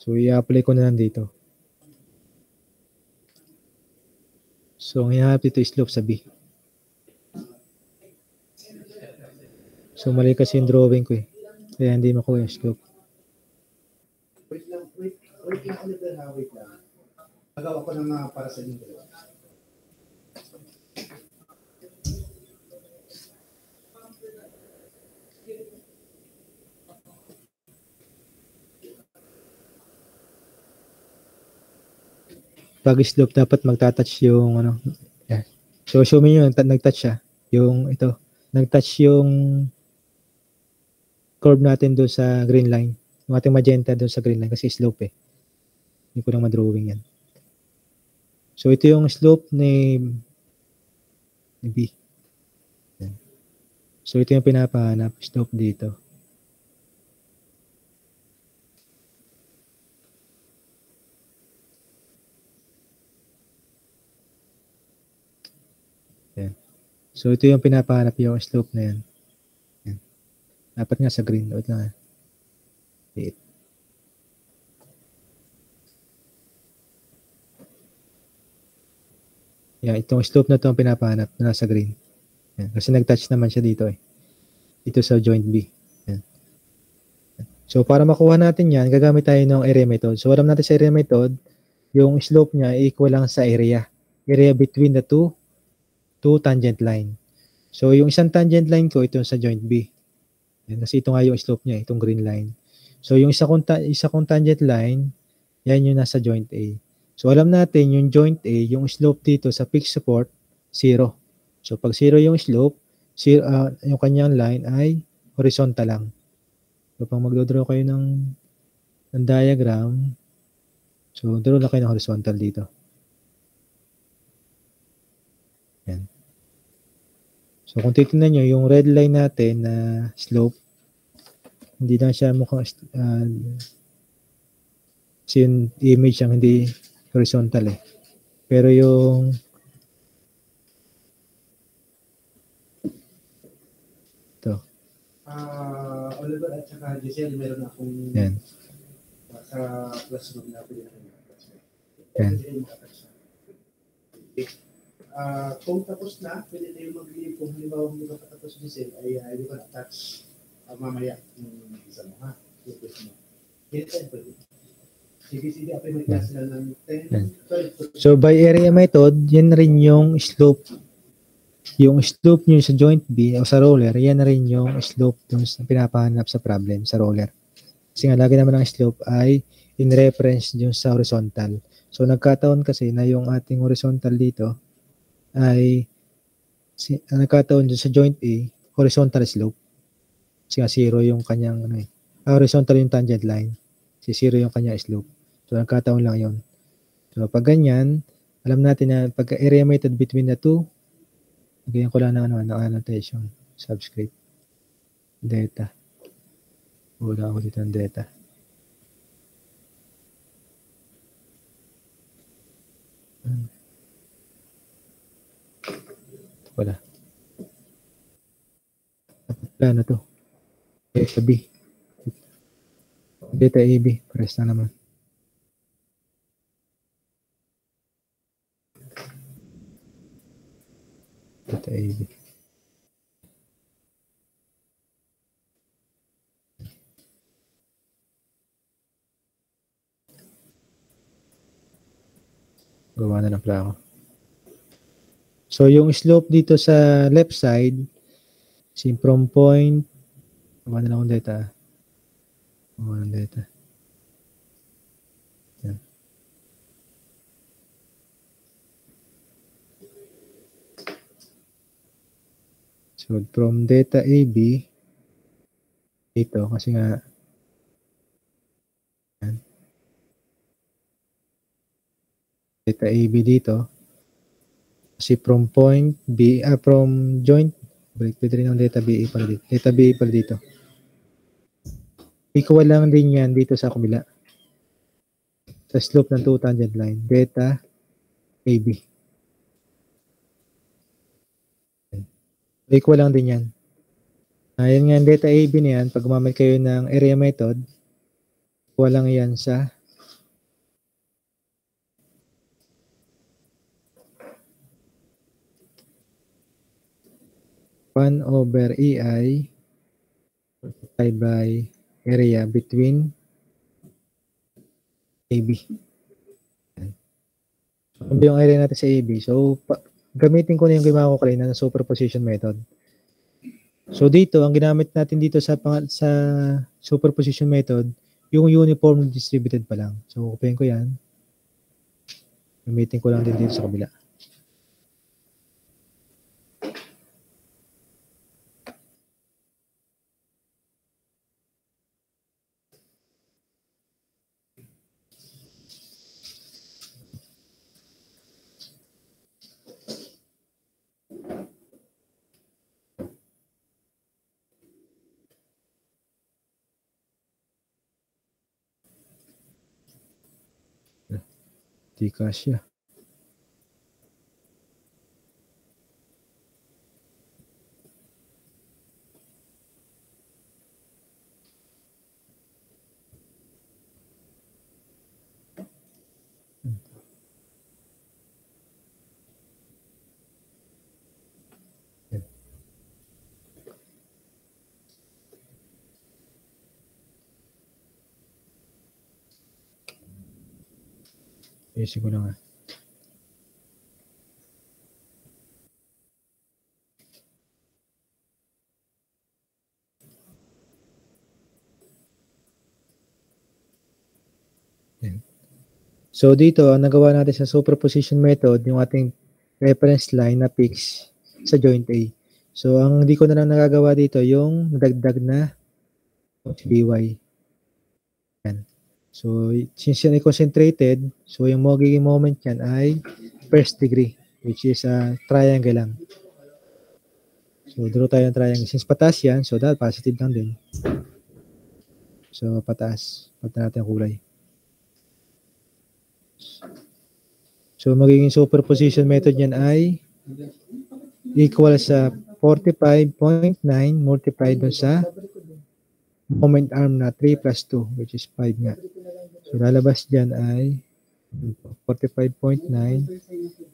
So, i-apply ko na lang dito. So, ang hinahanap dito is slope sa B. So, mali kasi yung drawing ko eh. Kaya hindi makuha yung slope.
Wait lang ulit na, wait lang. Magawa ko ng para sa inyo.
Pag slope, dapat magta-touch yung ano. Yeah. So, assuming yun, nag-touch siya. Yung ito. Nag-touch yung curve natin doon sa green line. Yung ating magenta doon sa green line kasi slope eh. Hindi ko lang madrawing yan. So, ito yung slope ni B. Yan. So, ito yung pinapahanap. Slope dito. Yan. So, ito yung pinapahanap yung slope na yan. Yan. Dapat nga sa green. Wait lang. Wait. Yan. Itong slope na ito ang pinapahanap na nasa green. Yan. Kasi nag-touch naman siya dito eh. Ito sa joint B. Yan. So, para makuha natin yan, gagamit tayo ng area method. So, alam natin sa area method, yung slope niya equal lang sa area. Area between the two tangent line. So, yung isang tangent line ko, ito sa joint B. Yan, kasi ito nga yung slope niya, itong green line. So, yung isa kong tangent line, yan yung nasa joint A. So, alam natin, yung joint A, yung slope dito sa fixed support, 0. So, pag 0 yung slope, yung kanyang line ay horizontal lang. So, pag magdodraw kayo ng diagram, so, draw na kayo ng horizontal dito. Yan. So, kung titignan nyo, yung red line natin na slope, hindi na siya mukhang kasi yung image ang hindi horizontal eh. Pero yung ito.
Oliver at saka Giselle, meron akong
Yan.
sa classroom na pwede natin
Yan.
kung tapos na, pwede tayo mag-leave. Kung halimbawa hindi ka patapos Giselle, ay hindi ko na-touch mamaya yung isa mo, ha? Request mo. Anytime pwede. Sige, ako may class na ng 10, 12.
So, by area method, yan rin yung slope. Yung slope nyo sa joint B o sa roller, yan rin yung slope dun sa pinapahanap sa problem sa roller. Kasi nga, lagi naman ang slope ay in reference dun sa horizontal. So, nagkataon kasi na yung ating horizontal dito ay nagkataon dun sa joint A, horizontal slope. Kasi nga, 0 yung kanyang horizontal yung tangent line. Kasi 0 yung kanyang slope. So, nagkataon lang yun. So, pag ganyan, alam natin na pagka area method between the two, ganyan ko lang ng annotation, subscript, data. Wala ako dito ng data. Wala. Ano to? Data B. Data AB. Press na naman. Data AB. Gawa na lang pala ako. So, yung slope dito sa left side, from point, gawa na lang akong data. Gawa ng data. Yan. So, from data AB, dito, kasi nga, yan. Data AB dito, kasi from point B, from joint, balik pwede rin ang data BA pala dito. Data BA pala dito. Equal lang din yan dito sa kabila. Sa slope ng two tangent line. Data AB. Equal lang din yan. Ayan nga ang data AB na yan. Pag gumamit kayo ng area method, equal lang yan sa 1/EI multiplied by area between AB. So, yung area natin sa AB. So, gamitin ko na yung ginawa ko kanina na superposition method. So, dito, ang ginamit natin dito sa superposition method, yung uniform distributed pa lang. So, kupain ko yan. Gamitin ko lang din dito sa kabila. Di kasya. Ayusin ko lang nga. So dito, ang nagawa natin sa superposition method, yung ating reference line na fix sa joint A. So ang hindi ko na lang nagagawa dito, yung nadagdag na by. Yan. So since yan ay concentrated, so yung magiging moment yan ay first degree, which is a triangle lang. So draw tayo ng triangle. Since pataas yan, so that positive lang din. So pataas. Pataas natin ang kulay. So, magiging superposition method yan ay equal sa 45.9 multiplied dun sa moment arm na 3 plus 2, which is 5 nga. So, lalabas dyan ay 45.9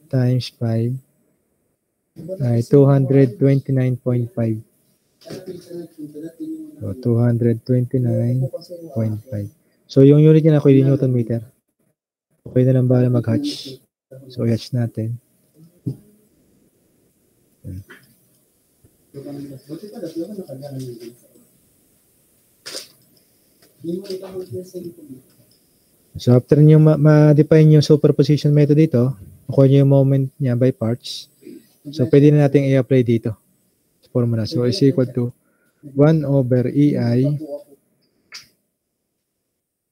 times 5 ay 229.5. So, 229.5. So, yung unit niya na ko yung Newton meter. Okay na lang bala mag-hatch. So, i-hatch natin. So, after nyo ma-define yung superposition method dito, makuha nyo yung moment niya by parts. So, pwede na natin i-apply dito sa formula. So, is equal to 1 over EI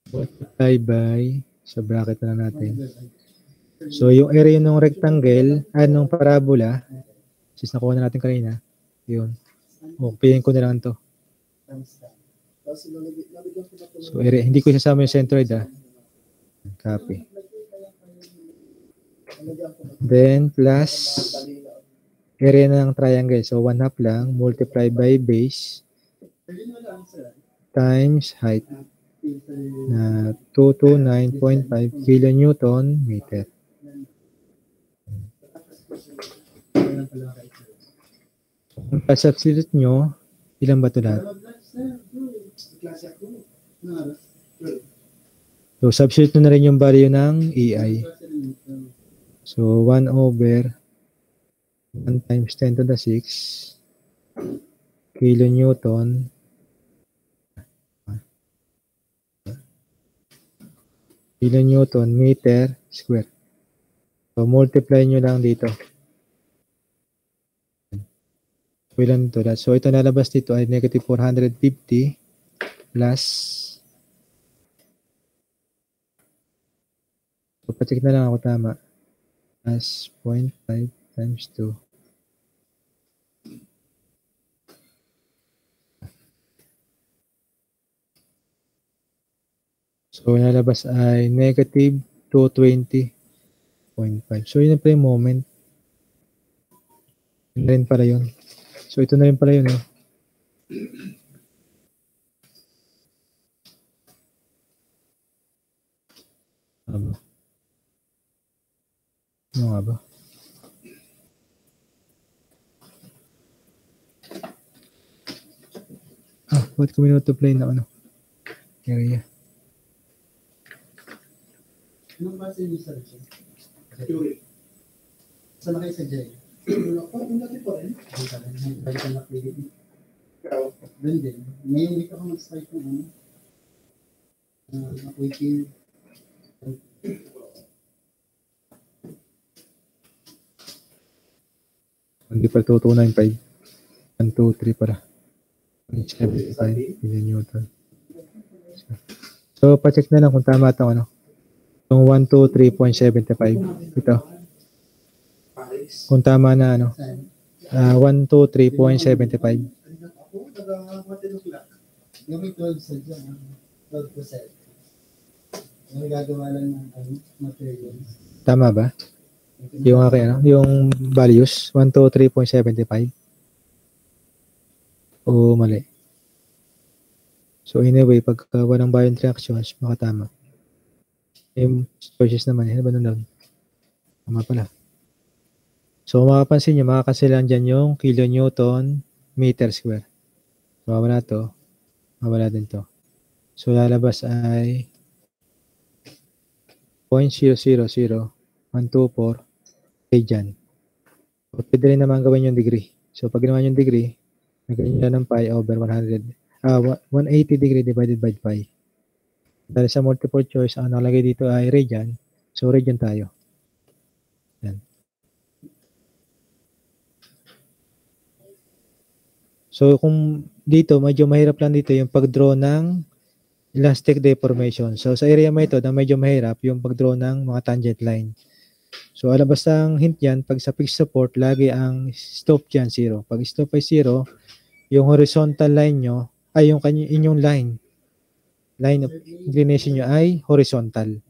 multiplied by, sa bracket na natin. So, yung area ng rectangle, nung parabola, since nakuha na natin kanina, yun. Pihin ko na lang to. So, area, hindi ko isasama yung centroid, Copy. Then, plus area ng triangle. So, 1/2 lang, multiply by base times height na 229.5 kilonewton meter. Kung pa-substitute nyo, ilan ba ito lahat? So, substitute na rin yung value ng EI. So, 1 over 1 times 10 to the 6 kilonewton meter square. So, multiply nyo lang dito. So, ilan ito? So, ito nalabas dito ay negative 450 plus, so, pacheck na lang ako tama, plus 0.5 times 2. So, nalabas ay negative 220.5. So, yun na pala yung moment. Yun na rin pala yun. So, ito na rin pala yun. Ano nga ba? Ba't ko minutuply na area?
Anong base yung research? Theory. Saan na kayo sa Jay? Ang dati po rin. Balik ka na pili. Doon din. Ngayon hindi ka mag-start ng waiting.
Hindi pa 295. 1, 2, 3 para. 75 kilonewton. So, pacheck na lang kung tama ito, yung 123.75. Ito. Kung tama na, 123.75.
Yung 12 sa dyan, 12%. Yung gagawa lang ng materials.
Tama ba? Yung akin, yung values, 123.75. O mali. So, anyway, pagka walang Bayesian reactions, makatama. Yung choices naman, ano ba nun lang? Tama pala. So, makapansin nyo, makakasilan dyan yung kilonewton meter square. So, mawala to. Mawala din to. So, lalabas ay 0.000124 radian. So, pwede rin naman gawin yung degree. So, pag ginawa yung degree, nagkaroon ng pi over 180 degree divided by pi. Dahil sa multiple choice, ang nakalagay dito ay radian. So, radian tayo. Yan. So, kung dito, medyo mahirap lang dito yung pag-draw ng elastic deformation. So, sa area method, ang medyo mahirap yung pag-draw ng mga tangent line. So, alabas ang hint yan, pag sa fixed support, lagi ang slope dyan, 0. Pag slope ay 0, yung horizontal line nyo, ay yung inyong line of inclination nyo ay horizontal.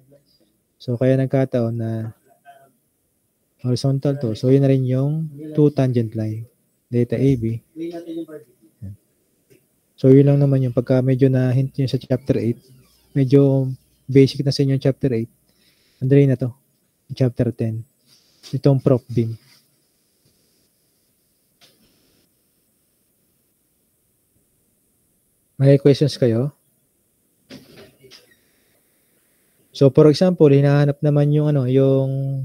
So, kaya nagkataon na horizontal to. So, yun na rin yung two tangent line. Data AB. So, yun lang naman yung pagka medyo na hint nyo sa chapter 8. Medyo basic na sa inyo yung chapter 8. Andali na to. Chapter 10. Itong prop beam. May questions kayo? So, for example, hinahanap naman yung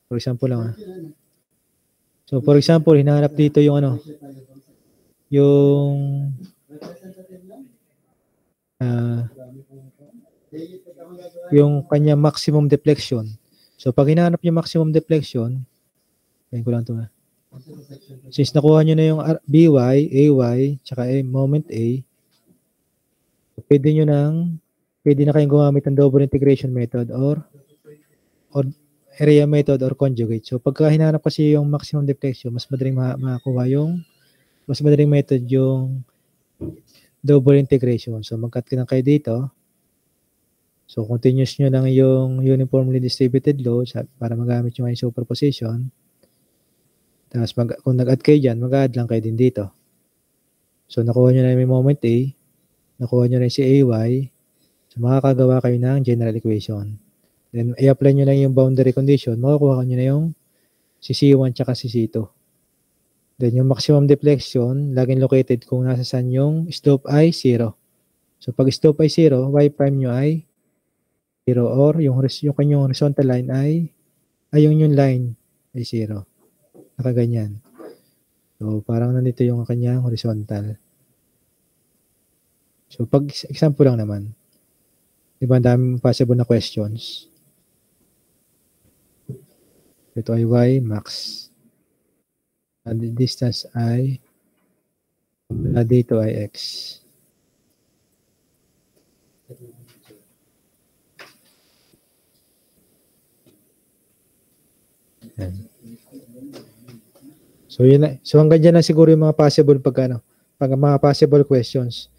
for example lang. So, for example, hinahanap dito yung yung kanya maximum deflection. So, pag hinahanap yung maximum deflection, ayun ko lang ito. Since nakuha nyo na yung BY, AY, tsaka moment A, pwede na kayong gumamit ng double integration method or area method or conjugate. So, pagka hinahanap kasi yung maximum deflection, mas madaling makakuha mas madaling method yung double integration. So, mag-cut ka lang kayo dito. So, continuous nyo lang yung uniformly distributed load para magamit yung superposition. Tapos, kung nag-add kayo dyan, mag-add lang kayo din dito. So, nakuha nyo na yung moment A, nakuha nyo na si AY, so, makakagawa kayo ng general equation. Then, i-apply nyo lang yung boundary condition, makukuha nyo na yung si C1 tsaka si C2. Then, yung maximum deflection, laging located kung nasa saan yung slope ay 0. So, pag slope ay 0, y prime nyo ay 0 or yung kanyang horizontal line ay yung line ay 0. Nakaganyan. So, parang nandito yung kanyang horizontal. So, pag example lang naman, diba, ang daming possible na questions. Ito ay y max. And the distance ay dito ay x. Yan. So, yun na. So, hanggang dyan na siguro yung mga possible mga possible questions.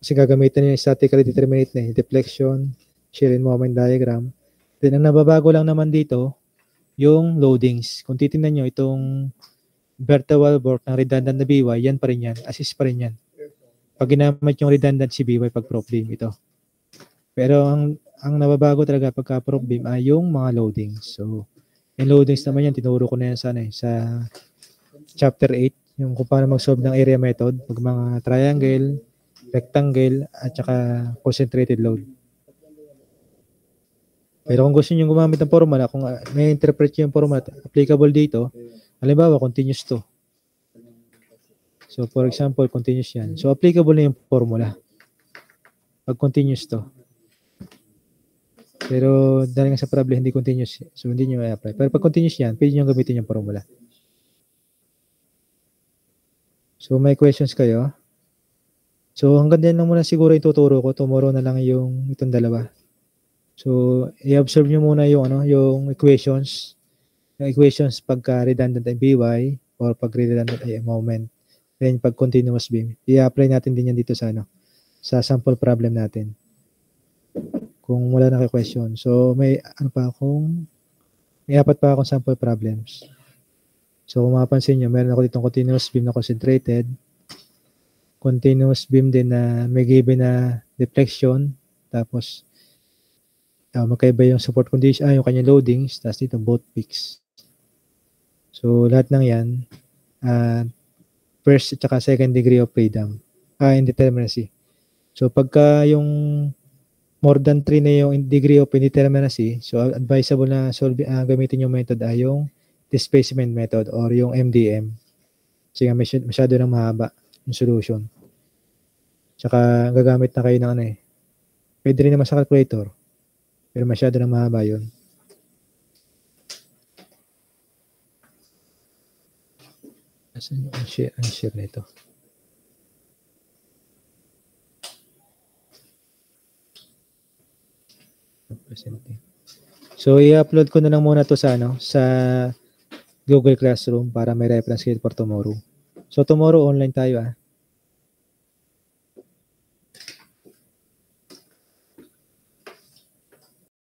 Kasi gagamitin yung statically determinate na deflection, shear and moment diagram. Then, ang nababago lang naman dito, yung loadings. Kung titingnan nyo, itong vertical work ng redundant na BY, yan pa rin yan. Assist pa rin yan. Pag ginamit yung redundant si BY pag prop beam, ito. Pero ang nababago talaga pagka prop beam ay yung mga loadings. So, yung loadings naman yan, tinuro ko na yan sa chapter 8, yung kung paano mag-solve ng area method, pag mga triangle, rectangle, at saka concentrated load. Pero kung gusto niyo gumamit ng formula, kung may interpret niyo yung formula applicable dito, halimbawa, continuous to. So, for example, continuous yan. So, applicable na yung formula. Pag continuous to. Pero, dahil nga sa problem, hindi continuous. So, hindi nyo i-apply. Pero pag continuous yan, pwede nyo gamitin yung formula. So, may questions kayo? So, hanggang din lang muna siguro ituturo ko. Tomorrow na lang yung itong dalawa. So, i-observe nyo muna yung equations. Yung equations pagka redundant ay BY or pag redundant ay moment. Then, pag continuous beam. I-apply natin din yan dito sa sample problem natin. Kung wala na kayo question. So, may apat pa akong sample problems. So, kung mapapansin nyo, meron ako ditong continuous beam na concentrated. Continuous beam din na may given na deflection. Tapos, magkaiba yung support condition, yung kanyang loadings. Tapos dito, both peaks. So, lahat ng yan, first at saka second degree of freedom. Indeterminacy. So, pagka yung more than 3 na yung degree of indeterminacy, so advisable na gamitin yung method ay yung displacement method or yung MDM. Kasi nga masyado nang mahaba yung solution. Tsaka gagamit na kayo ng ano eh. Pwede rin naman sa calculator. Pero masyado nang mahaba yun. Asan yung unshare nito? Presenting. So i-upload ko na lang muna to sa Google Classroom para may reference kayo for tomorrow. So tomorrow online tayo